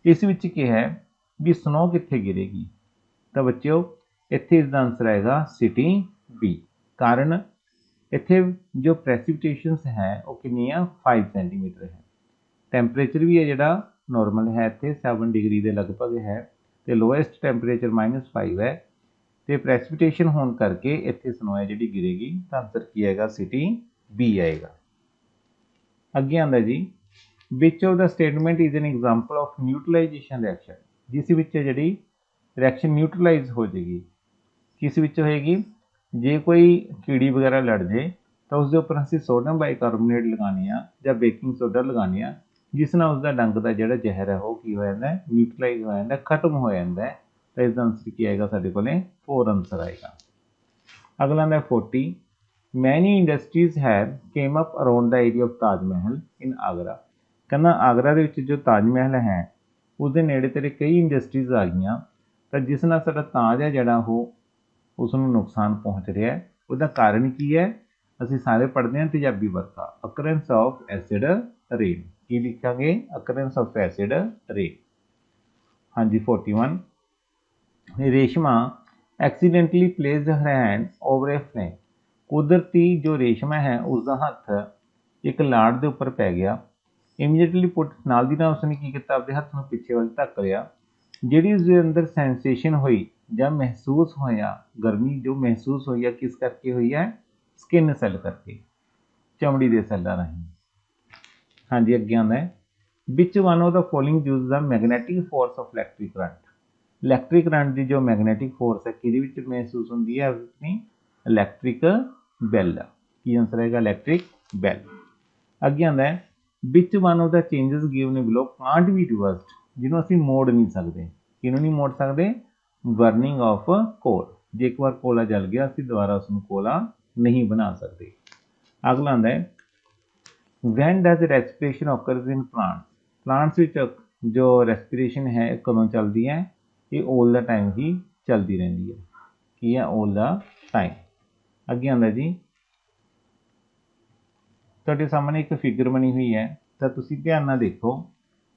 Speaker 1: ਇਸ ਵਿੱਚ ਕੀ ਹੈ ਵੀ ਸਨੋ ਕਿੱਥੇ ਗਿਰੇਗੀ? ਤਾਂ ਬੱਚਿਓ ਇੱਥੇ ਇਸ ਦਾ ਆਨਸਰ ਆਏਗਾ ਸਿਟੀ B। ਕਾਰਨ ਇੱਥੇ ਜੋ ਪ੍ਰੈਸੀਪਿਟੇਸ਼ਨਸ ਹੈ ਉਹ ਕਿੰਨੀ ਆ, 5 ਸੈਂਟੀਮੀਟਰ ਹੈ। ਟੈਂਪਰੇਚਰ ਵੀ ਹੈ ਜਿਹੜਾ ਨੋਰਮਲ ਹੈ ਇੱਥੇ 7 ਡਿਗਰੀ ਦੇ ਲਗਭਗ ਹੈ, ਤੇ ਲੋਐਸਟ ਟੈਂਪਰੇਚਰ -5 ਹੈ, ਤੇ ਪ੍ਰੈਸੀਪਿਟੇਸ਼ਨ ਹੋਣ ਕਰਕੇ ਇੱਥੇ ਸਨੋ ਹੈ ਜਿਹੜੀ ਗਿਰੇਗੀ। ਤਾਂ ਆਨਸਰ ਕੀ ਆਏਗਾ, ਸਿਟੀ B ਆਏਗਾ। ਅੱਗੇ ਆਉਂਦਾ ਜੀ which of the statement is an example of neutralisation reaction, ਜਿਸ ਵਿੱਚ ਜਿਹੜੀ ਰਿਐਕਸ਼ਨ ਨਿਊਟਰਲਾਈਜ਼ ਹੋ ਜਾਏਗੀ। ਕਿਸ ਵਿੱਚ ਹੋਏਗੀ? ਜੇ ਕੋਈ ਕੀੜੀ ਵਗੈਰਾ ਲੜ ਜੇ ਤਾਂ ਉਸ ਦੇ ਉੱਪਰ ਅਸੀਂ ਸੋਡੀਅਮ ਬਾਈਕਾਰਬੋਨੇਟ ਲਗਾਉਂਦੇ ਆ ਜਾਂ ਬੇਕਿੰਗ ਸੋਡਾ ਲਗਾਉਂਦੇ ਆ, ਜਿਸ ਨਾਲ ਉਸਦਾ ਡੰਗ ਦਾ ਜਿਹੜਾ ਜ਼ਹਿਰ ਹੈ ਉਹ ਕੀ ਹੋ ਜਾਂਦਾ, ਨਿਊਟਰਲਾਈਜ਼ ਹੋ ਜਾਂਦਾ, ਖਤਮ ਹੋ ਜਾਂਦਾ ਹੈ। ਤਾਂ ਇਸ ਦਾ ਆਨਸਰ ਕੀ ਆਏਗਾ, ਸਾਡੇ ਕੋਲੇ 4 ਆਨਸਰ ਆਏਗਾ। ਅਗਲਾ ਹੈ 40 many industries have come up around the area of Taj Mahal in Agra. ਕਹਿੰਦਾ ਆਗਰਾ ਦੇ ਵਿੱਚ ਜੋ ਤਾਜ ਮਹਿਲ ਹੈ ਉਸਦੇ ਨੇੜੇ ਤੇੜੇ ਕਈ ਇੰਡਸਟਰੀਜ਼ ਆ ਗਈਆਂ, ਤਾਂ ਜਿਸ ਨਾਲ ਸਾਡਾ ਤਾਜ ਹੈ ਜਿਹੜਾ ਉਹ ਉਸ ਨੂੰ ਨੁਕਸਾਨ ਪਹੁੰਚ ਰਿਹਾ ਹੈ। ਉਹਦਾ ਕਾਰਨ ਕੀ ਹੈ? ਅਸੀਂ ਸਾਰੇ ਪੜ੍ਹਦੇ ਹਾਂ ਤੇਜ਼ਾਬੀ ਵਰਖਾ, ਅਕਰੈਂਸ ਆਫ ਐਸਿਡ ਰੇਨ। ਕੀ ਲਿਖਾਂਗੇ? Occurrence of acid rain. ਹਾਂਜੀ 41 ਰੇਸ਼ਮਾ ਐਕਸੀਡੈਂਟਲੀ ਪਲੇਸਡ ਹਰ ਹੈਂਡ ਓਵਰ ਏ ਫਲੇਮ। ਕੁਦਰਤੀ ਜੋ ਰੇਸ਼ਮਾ ਹੈ ਉਸਦਾ ਹੱਥ ਇੱਕ ਲਾੜ ਦੇ ਉੱਪਰ ਪੈ ਗਿਆ। ਇਮੀਡੀਏਟਲੀ ਪੁੱਟ, ਨਾਲ ਦੀ ਨਾਲ ਉਸਨੇ ਕੀ ਕੀਤਾ, ਆਪਣੇ ਹੱਥ ਨੂੰ ਪਿੱਛੇ ਵੱਲ ਧੱਕ ਲਿਆ। ਜਿਹੜੀ ਉਸਦੇ ਅੰਦਰ ਸੈਂਸੇਸ਼ਨ ਹੋਈ ਜਾਂ ਮਹਿਸੂਸ ਹੋਇਆ, ਗਰਮੀ ਜੋ ਮਹਿਸੂਸ ਹੋਈ ਹੈ ਕਿਸ ਕਰਕੇ ਹੋਈ ਹੈ, ਸਕਿਨ ਸੈੱਲ ਕਰਕੇ, ਚਮੜੀ ਦੇ ਸੈੱਲਾਂ ਰਾਹੀਂ। ਹਾਂਜੀ ਅੱਗੇ ਆਉਂਦਾ ਹੈ which one of the following use the magnetic force of electric current. Electric current ਦੀ ਜੋ ਮੈਗਨੈਟਿਕ ਫੋਰਸ ਹੈ ਕਿਹਦੇ ਵਿੱਚ ਮਹਿਸੂਸ ਹੁੰਦੀ ਹੈ, ਆਪਣੀ ਇਲੈਕਟ੍ਰਿਕ ਬੈਲ ਦਾ। ਕੀ ਆਨਸਰ ਆਏਗਾ, ਇਲੈਕਟ੍ਰਿਕ ਬੈਲ। ਅੱਗੇ ਆਉਂਦਾ ਹੈ which one of the changes given below can't be reversed, ਜਿਹਨੂੰ ਅਸੀਂ ਮੋੜ ਨਹੀਂ ਸਕਦੇ। ਕਿਹਨੂੰ ਨਹੀਂ ਮੋੜ ਸਕਦੇ? ਬਰਨਿੰਗ ਆਫ ਕੋਲ। ਜੇ ਇੱਕ ਵਾਰ ਕੋਲਾ ਜਲ ਗਿਆ ਅਸੀਂ ਦੁਬਾਰਾ ਉਸਨੂੰ ਕੋਲਾ ਨਹੀਂ ਬਣਾ ਸਕਦੇ। ਅਗਲਾ ਆਉਂਦਾ ਹੈ when does respiration occurs in plants. Plants ਵਿੱਚ ਜੋ ਰੈਸਪੀਰੇਸ਼ਨ ਹੈ ਕਦੋਂ ਚੱਲਦੀ ਹੈ? ਇਹ 올 ਦਾ ਟਾਈਮ ਹੀ ਚੱਲਦੀ ਰਹਿੰਦੀ ਹੈ। ਕੀ ਹੈ? 올 ਦਾ ਟਾਈਮ। ਅੱਗੇ ਆਉਂਦਾ ਜੀ ਤੁਹਾਡੇ ਸਾਹਮਣੇ ਇੱਕ ਫਿਗਰ ਬਣੀ ਹੋਈ ਹੈ, ਤਾਂ ਤੁਸੀਂ ਧਿਆਨ ਨਾਲ ਦੇਖੋ।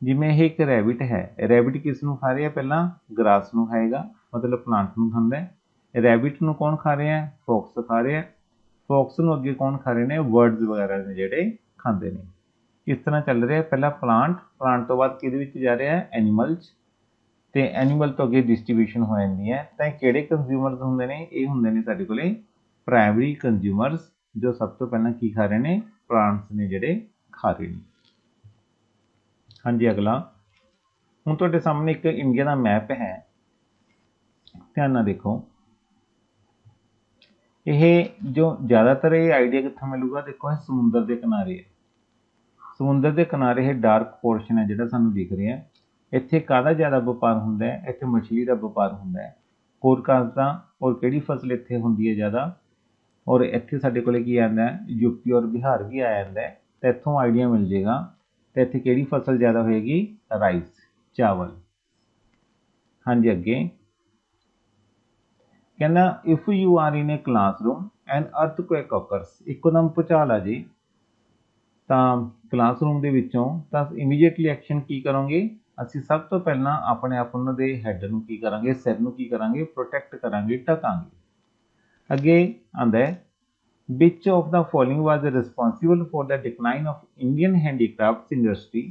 Speaker 1: ਜਿਵੇਂ ਇਹ ਇੱਕ ਰੈਬਿਟ ਹੈ, ਰੈਬਿਟ ਕਿਸ ਨੂੰ ਖਾ ਰਿਹਾ? ਪਹਿਲਾਂ ਗਰਾਸ ਨੂੰ ਖਾਏਗਾ, ਮਤਲਬ ਪਲਾਂਟ ਨੂੰ ਖਾਂਦਾ ਹੈ। ਰੈਬਿਟ ਨੂੰ ਕੌਣ ਖਾ ਰਿਹਾ? ਫੌਕਸ ਖਾ ਰਿਹਾ। ਫੌਕਸ ਨੂੰ ਅੱਗੇ ਕੌਣ ਖਾ ਰਹੇ ਨੇ? ਬਰਡਸ ਵਗੈਰਾ ਨੇ ਜਿਹੜੇ ਖਾਂਦੇ ਨੇ। ਇਸ ਤਰ੍ਹਾਂ ਚੱਲ ਰਿਹਾ, ਪਹਿਲਾਂ ਪਲਾਂਟ, ਪਲਾਂਟ ਤੋਂ ਬਾਅਦ ਕਿਹਦੇ ਵਿੱਚ ਜਾ ਰਿਹਾ ਹੈ? ਐਨੀਮਲਸ, ਤੇ ਐਨੀਮਲ ਤੋਂ ਅੱਗੇ ਡਿਸਟ੍ਰੀਬਿਊਸ਼ਨ ਹੋ ਜਾਂਦੀ ਹੈ। ਤਾਂ ਇਹ ਕਿਹੜੇ ਕੰਜ਼ਿਊਮਰਸ ਹੁੰਦੇ ਨੇ? ਇਹ ਹੁੰਦੇ ਨੇ ਸਾਡੇ ਕੋਲੇ ਪ੍ਰਾਇਮਰੀ ਕੰਜ਼ਿਊਮਰਸ, ਜੋ ਸਭ ਤੋਂ ਪਹਿਲਾਂ ਕੀ ਖਾ ਰਹੇ ਨੇ? ਪਲਾਂਟਸ ਨੇ ਜਿਹੜੇ ਖਾ ਰਹੇ ਨੇ। ਹਾਂਜੀ ਅਗਲਾ, ਹੁਣ ਤੁਹਾਡੇ ਸਾਹਮਣੇ ਇੱਕ ਇੰਡੀਆ ਦਾ ਮੈਪ ਹੈ, ਧਿਆਨ ਨਾਲ ਦੇਖੋ। ਇਹ ਜੋ ਜ਼ਿਆਦਾਤਰ ਇਹ ਆਈਡੀਆ ਕਿੱਥੋਂ ਮਿਲੂਗਾ? ਦੇਖੋ ਇਹ ਸਮੁੰਦਰ ਦੇ ਕਿਨਾਰੇ ਹੈ, ਸਮੁੰਦਰ ਦੇ ਕਿਨਾਰੇ ਇਹ ਡਾਰਕ ਪੋਰਸ਼ਨ ਹੈ ਜਿਹੜਾ ਸਾਨੂੰ ਦਿਖ ਰਿਹਾ। ਇੱਥੇ ਕਾਹਦਾ ਜ਼ਿਆਦਾ ਵਪਾਰ ਹੁੰਦਾ ਹੈ? ਇੱਥੇ ਮਛਲੀ ਦਾ ਵਪਾਰ ਹੁੰਦਾ ਹੈ। ਹੋਰ ਕਾਸ ਦਾ, ਔਰ ਕਿਹੜੀ ਫਸਲ ਇੱਥੇ ਹੁੰਦੀ ਹੈ ਜ਼ਿਆਦਾ? और इत्थे साडे कोले की आंदा है यूपी और बिहार भी आ जाता है, तो इत्थों आइडिया मिल जाएगा तो इत्थे किहड़ी फसल ज़्यादा होएगी, राइस चावल। हाँ जी अगे कहना if you are in a classroom and earthquake occurs, एकदम भूचाल आ जी तो क्लासरूम के विचों तो इमीडिएटली एक्शन की करोगे, असी सब तो पहला अपने आप उन्होंने हैड नूं की करांगे, सिर नूं की करांगे, प्रोटैक्ट करांगे, ढकांगे। अगे आंदा है विच of the following was responsible for the decline of Indian handicraft industry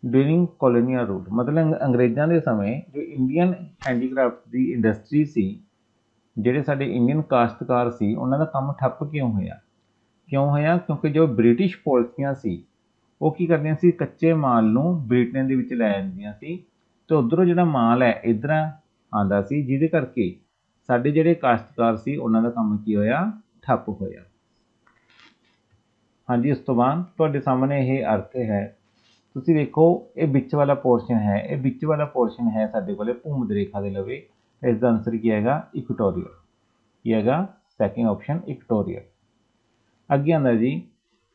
Speaker 1: during colonial rule, मतलब अंग्रेज़ों के समय जो इंडियन हैंडीक्राफ्ट की इंडस्ट्री सी, ਜਿਹੜੇ ਸਾਡੇ इंडियन काश्तकार सी उन्हां दा काम ठप्प क्यों होया, क्योंकि जो ब्रिटिश पॉलिसियां सी वो की करदियां सी, कच्चे माल नूं ब्रिटेन दे विच लै आंदियां सी ते उधरों जिहड़ा माल है इधर आंदा सी, जिहदे करके साडे जिहड़े काश्तकार सी उन्हां दा काम की होया, ठप्प होया। हाँ जी, उस तो बाद तुहाडे सामने यह अर्थ है, तुसीं देखो ये विच वाला पोर्शन है, ये विच वाला पोर्शन है साडे कोले भूमध रेखा दे लवे, इसका आंसर की हैगा इक्वेटोरियल, की हैगा सैकेंड ऑप्शन इक्वेटोरियल। अगे आंदा जी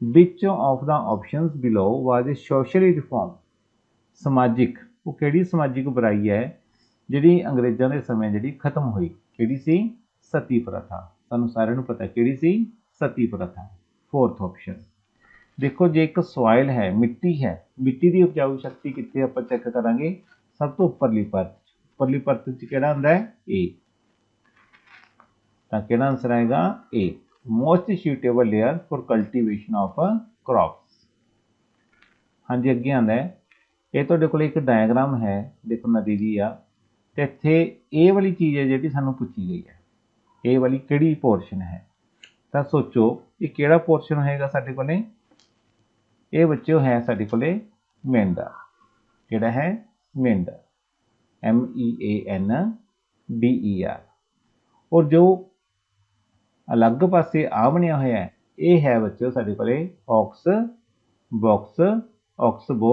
Speaker 1: which of the options below was a socially reform, समाजिक वो किहड़ी समाजिक बुराई है जिहड़ी अंग्रेज़ों के समय जिहड़ी खत्म हुई, किहड़ी सी, सती प्रथा। सानूं सारिआं नूं पता किहड़ी सी, सती प्रथा। फोर्थ ऑप्शन देखो जे एक सॉइल है, मिट्टी है, मिट्टी की उपजाऊ शक्ति कितने आप चैक करांगे, सब तो उपरली परत, उपरली परत किहड़ा आंदा है, ए, तो किहड़ा आंसर आएगा A, most suitable layer for cultivation of crops. हाँ जी अगे आंदा है ये तुहाडे कोल एक डायग्राम है, देखो नदी दी आ, ते इत्थे ए वाली चीज़ है जिहड़ी सानूं पुछी गई है, ए वाली किहड़ी पोर्शन है, तो सोचो ये किहड़ा पोर्शन होएगा साडे कोले, ये बच्चों है साडे कोले मेंढा, किहड़ा है, मेंढा, MEANDER, और जो अलग पासे आ बनिया होया है ये है बच्चों साडे कोले ऑक्स बॉक्स ऑक्सबो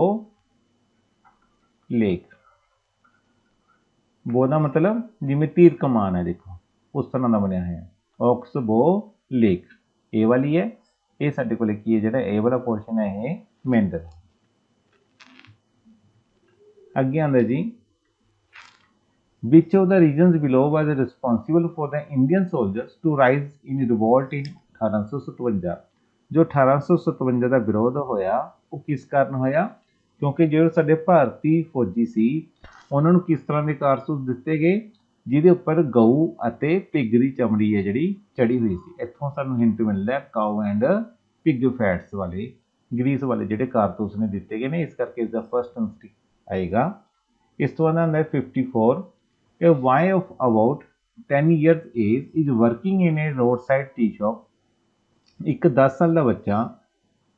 Speaker 1: लेक। बो का मतलब जिमें तीर कमान है, देखो उस तरह का बनया है, ऑक्सबो लेक ए वाली है, ये साडे कोले की है जिहड़ा ए वाला पोर्शन है ये मेंढर। अगे आंदा जी which of the reasons below was responsible for the Indian soldiers to rise in revolt in 1857, जो 1857 का विरोध होया वो किस कारण होया, क्योंकि जो साडे भारती फौजी सी उन्हां नूं किस तरह के कारतूस दिते गए जिहदे उपर गऊ अते पिग दी चमड़ी है जिहड़ी चढ़ी हुई सी। इत्थों सानूं हिंट मिलदा है काउ एंड पिग फैट्स वाले ग्रीस वाले जिहड़े कारतूस ने दिते गए ने, इस करके इसका फर्स्ट आंसर आएगा। इस तो बाद आंदा 54, a boy of about 10 years age is working in a roadside tea shop, एक 10 साल का बच्चा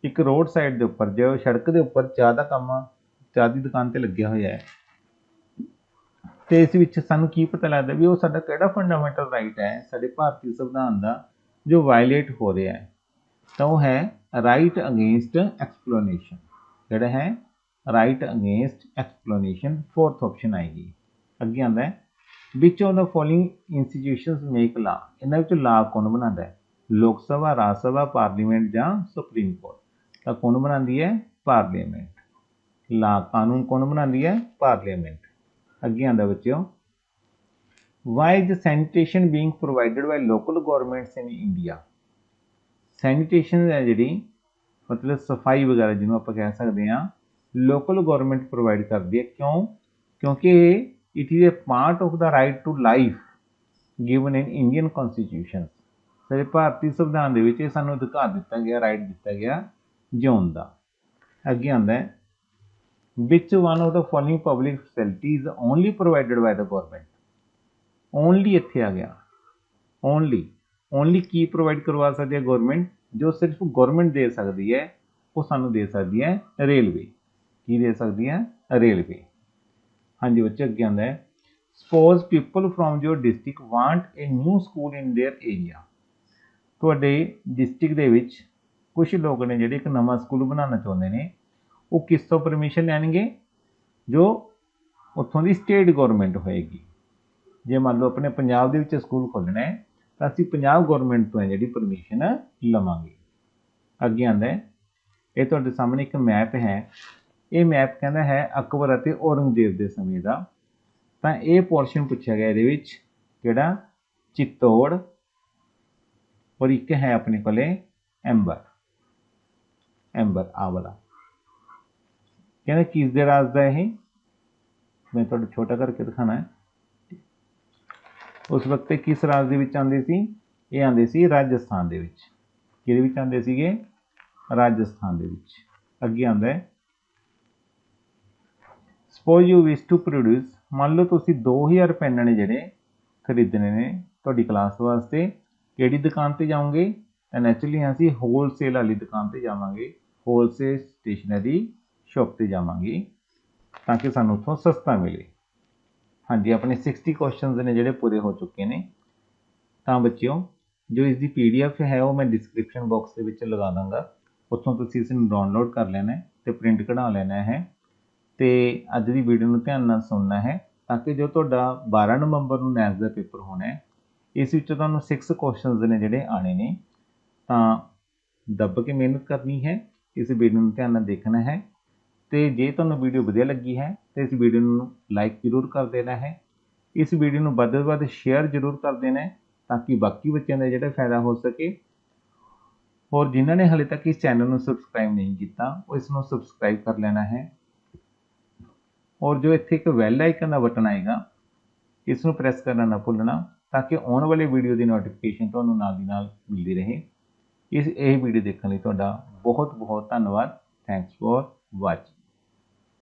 Speaker 1: एक रोड साइड के उपर जो सड़क के उपर चाह का काम, चाह की दुकान पर लग्या हुआ है, तो इस विच सानूं की पता लगता भी वो साडा किहड़ा फंडामेंटल राइट है साडे भारतीय संविधान का जो वायलेट हो रहा है, तो वो है राइट अगेंस्ट एक्सप्लोनेशन, किहड़ा है, राइट अगेंस्ट एक्सप्लोनेशन, फोर्थ ऑप्शन आएगी। अगे आंदा है विच of the following institutions make law, इन्हां विच लॉ कौन बनाता है, लोक सभा, राज सभा, पार्लीमेंट जां सुप्रीम कोर्ट, तो कौन बनाती है, पार्लीमेंट, लॉ कानून कौन बनाती है, पार्लीमेंट। अगे आंदा बच्चों why is sanitation being provided by local governments in India, sanitation है जी मतलब सफाई वगैरह जिन्होंने आप कह सकते हैं लोकल गवर्नमेंट प्रोवाइड करती है, क्यों, क्योंकि it is a part of the right to life given in Indian constitution, सारे भारतीय संविधान दे विच सानूं अधिकार दिता गया, राइट दिता गया जिउण दा। अगे आंदा है which one of the following public facilities only provided by the government, only इत्थे आ गया, ओनली की प्रोवाइड करवा सकती है गवर्नमेंट, जो सिर्फ गवर्नमेंट दे सकती है वो सानूं दे सकती है रेलवे, की दे सकती है, रेलवे। हाँ जी बच्चे अगे आंदा है suppose people from your district want a new school in their area, तुहाडे डिस्ट्रिक्ट दे विच कुछ लोग ने जिहड़े एक नवां स्कूल बनाना चाहुंदे ने, वो किस तो परमिशन लैणगे, जो उत्थों दी स्टेट गवर्नमेंट होएगी। जे मान लो अपने पंजाब दे विच स्कूल खोलना है ਤਾਂ ਅਸੀਂ ਪੰਜਾਬ ਗੌਰਮੈਂਟ ਤੋਂ ਹੈ ਜਿਹੜੀ ਪਰਮਿਸ਼ਨ ਲਵਾਂਗੇ। ਅੱਗੇ ਆਉਂਦਾ ਹੈ, ਇਹ ਤੁਹਾਡੇ ਸਾਹਮਣੇ ਇੱਕ ਮੈਪ ਹੈ। ਇਹ ਮੈਪ ਕਹਿੰਦਾ ਹੈ ਅਕਬਰ ਅਤੇ ਔਰੰਗਜ਼ੇਬ ਦੇ ਸਮੇਂ ਦਾ। ਤਾਂ ਇਹ ਪੋਰਸ਼ਨ ਪੁੱਛਿਆ ਗਿਆ ਇਹਦੇ ਵਿੱਚ ਕਿਹੜਾ, ਚਿੱਤੌੜ, ਔਰ ਇੱਕ ਹੈ ਆਪਣੇ ਕੋਲੇ ਅੰਬਰ। ਅੰਬਰ ਆ ਵਾਲਾ ਕਹਿੰਦਾ ਕਿਸ ਦੇ ਰਾਜ ਦਾ ਇਹ, ਮੈਂ ਤੁਹਾਡਾ ਛੋਟਾ ਕਰਕੇ ਦਿਖਾਣਾ ਹੈ। ਉਸ ਵਕਤ ਕਿਸ ਰਾਜ ਦੇ ਵਿੱਚ ਆਉਂਦੇ ਸੀ, ਇਹ ਆਉਂਦੇ ਸੀ ਰਾਜਸਥਾਨ ਦੇ ਵਿੱਚ। ਕਿਹਦੇ ਵਿੱਚ ਆਉਂਦੇ ਸੀਗੇ, ਰਾਜਸਥਾਨ ਦੇ ਵਿੱਚ। ਅੱਗੇ ਆਉਂਦਾ ਹੈ, suppose you wish to produce, ਮੰਨ ਲਓ ਤੁਸੀਂ 2000 ਪੈਨ ਨੇ ਜਿਹੜੇ ਖਰੀਦਣੇ ਨੇ ਤੁਹਾਡੀ ਕਲਾਸ ਵਾਸਤੇ, ਕਿਹੜੀ ਦੁਕਾਨ ਤੇ ਜਾਓਗੇ, ਤਾਂ ਨੈਚੁਰਲੀ ਅਸੀਂ ਹੋਲਸੇਲ ਵਾਲੀ ਦੁਕਾਨ ਤੇ ਜਾਵਾਂਗੇ, ਹੋਲਸੇਲ ਸਟੇਸ਼ਨਰੀ ਸ਼ੌਪ ਤੇ ਜਾਵਾਂਗੇ ਤਾਂ ਕਿ ਸਾਨੂੰ ਉੱਥੋਂ ਸਸਤਾ ਮਿਲੇ। ਹਾਂਜੀ, ਆਪਣੇ 60 ਕੁਐਸਚਨਸ ਨੇ ਜਿਹੜੇ ਪੂਰੇ ਹੋ ਚੁੱਕੇ ਨੇ। ਤਾਂ ਬੱਚਿਓ, ਜੋ ਇਸ ਦੀ PDF ਹੈ ਉਹ ਮੈਂ ਡਿਸਕ੍ਰਿਪਸ਼ਨ ਬਾਕਸ ਦੇ ਵਿੱਚ ਲਗਾ ਦਾਂਗਾ, ਉੱਥੋਂ ਤੁਸੀਂ ਇਸ ਨੂੰ ਡਾਊਨਲੋਡ ਕਰ ਲੈਣਾ ਤੇ ਪ੍ਰਿੰਟ ਕਢਾ ਲੈਣਾ ਹੈ। ਤੇ ਅੱਜ ਦੀ ਵੀਡੀਓ ਨੂੰ ਧਿਆਨ ਨਾਲ ਸੁਣਨਾ ਹੈ ਤਾਂ ਕਿ ਜੋ ਤੁਹਾਡਾ 12 ਨਵੰਬਰ ਨੂੰ ਨੈਟ ਦਾ ਪੇਪਰ ਹੋਣਾ ਹੈ, ਇਸ ਵਿੱਚ ਤੁਹਾਨੂੰ 6 ਕੁਐਸਚਨਸ ਨੇ ਜਿਹੜੇ ਆਣੇ ਨੇ। ਤਾਂ ਦੱਬ ਕੇ ਮਿਹਨਤ ਕਰਨੀ ਹੈ, ਇਸ ਵੀਡੀਓ ਨੂੰ ਧਿਆਨ ਨਾਲ ਦੇਖਣਾ ਹੈ। ਤੇ ਜੇ ਤੁਹਾਨੂੰ ਵੀਡੀਓ ਵਧੀਆ ਲੱਗੀ ਹੈ ਤਾਂ ਇਸ ਵੀਡੀਓ ਨੂੰ ਲਾਈਕ ਜ਼ਰੂਰ ਕਰ ਦੇਣਾ ਹੈ। ਇਸ ਵੀਡੀਓ ਨੂੰ ਵੱਧ ਤੋਂ ਵੱਧ ਸ਼ੇਅਰ ਜ਼ਰੂਰ ਕਰ ਦੇਣਾ ਹੈ ਤਾਂ ਕਿ ਬਾਕੀ ਬੱਚਿਆਂ ਦਾ ਜਿਹੜਾ ਫਾਇਦਾ ਹੋ ਸਕੇ। ਔਰ ਜਿਨ੍ਹਾਂ ਨੇ ਹਾਲੇ ਤੱਕ ਇਸ ਚੈਨਲ ਨੂੰ ਸਬਸਕ੍ਰਾਈਬ ਨਹੀਂ ਕੀਤਾ ਉਹ ਇਸ ਨੂੰ ਸਬਸਕ੍ਰਾਈਬ ਕਰ ਲੈਣਾ ਹੈ। ਔਰ ਜੋ ਇੱਥੇ ਇੱਕ ਬੈਲ ਆਈਕਨ ਦਾ ਬਟਨ ਆਏਗਾ, ਇਸ ਨੂੰ ਪ੍ਰੈਸ ਕਰਨਾ ਨਾ ਭੁੱਲਣਾ ਤਾਂ ਕਿ ਆਉਣ ਵਾਲੇ ਵੀਡੀਓ ਦੀ ਨੋਟੀਫਿਕੇਸ਼ਨ ਤੁਹਾਨੂੰ ਨਾਲ ਦੀ ਨਾਲ ਮਿਲਦੀ ਰਹੇ। ਇਹ ਵੀਡੀਓ ਦੇਖਣ ਲਈ ਤੁਹਾਡਾ ਬਹੁਤ ਬਹੁਤ ਧੰਨਵਾਦ। Thanks for watching.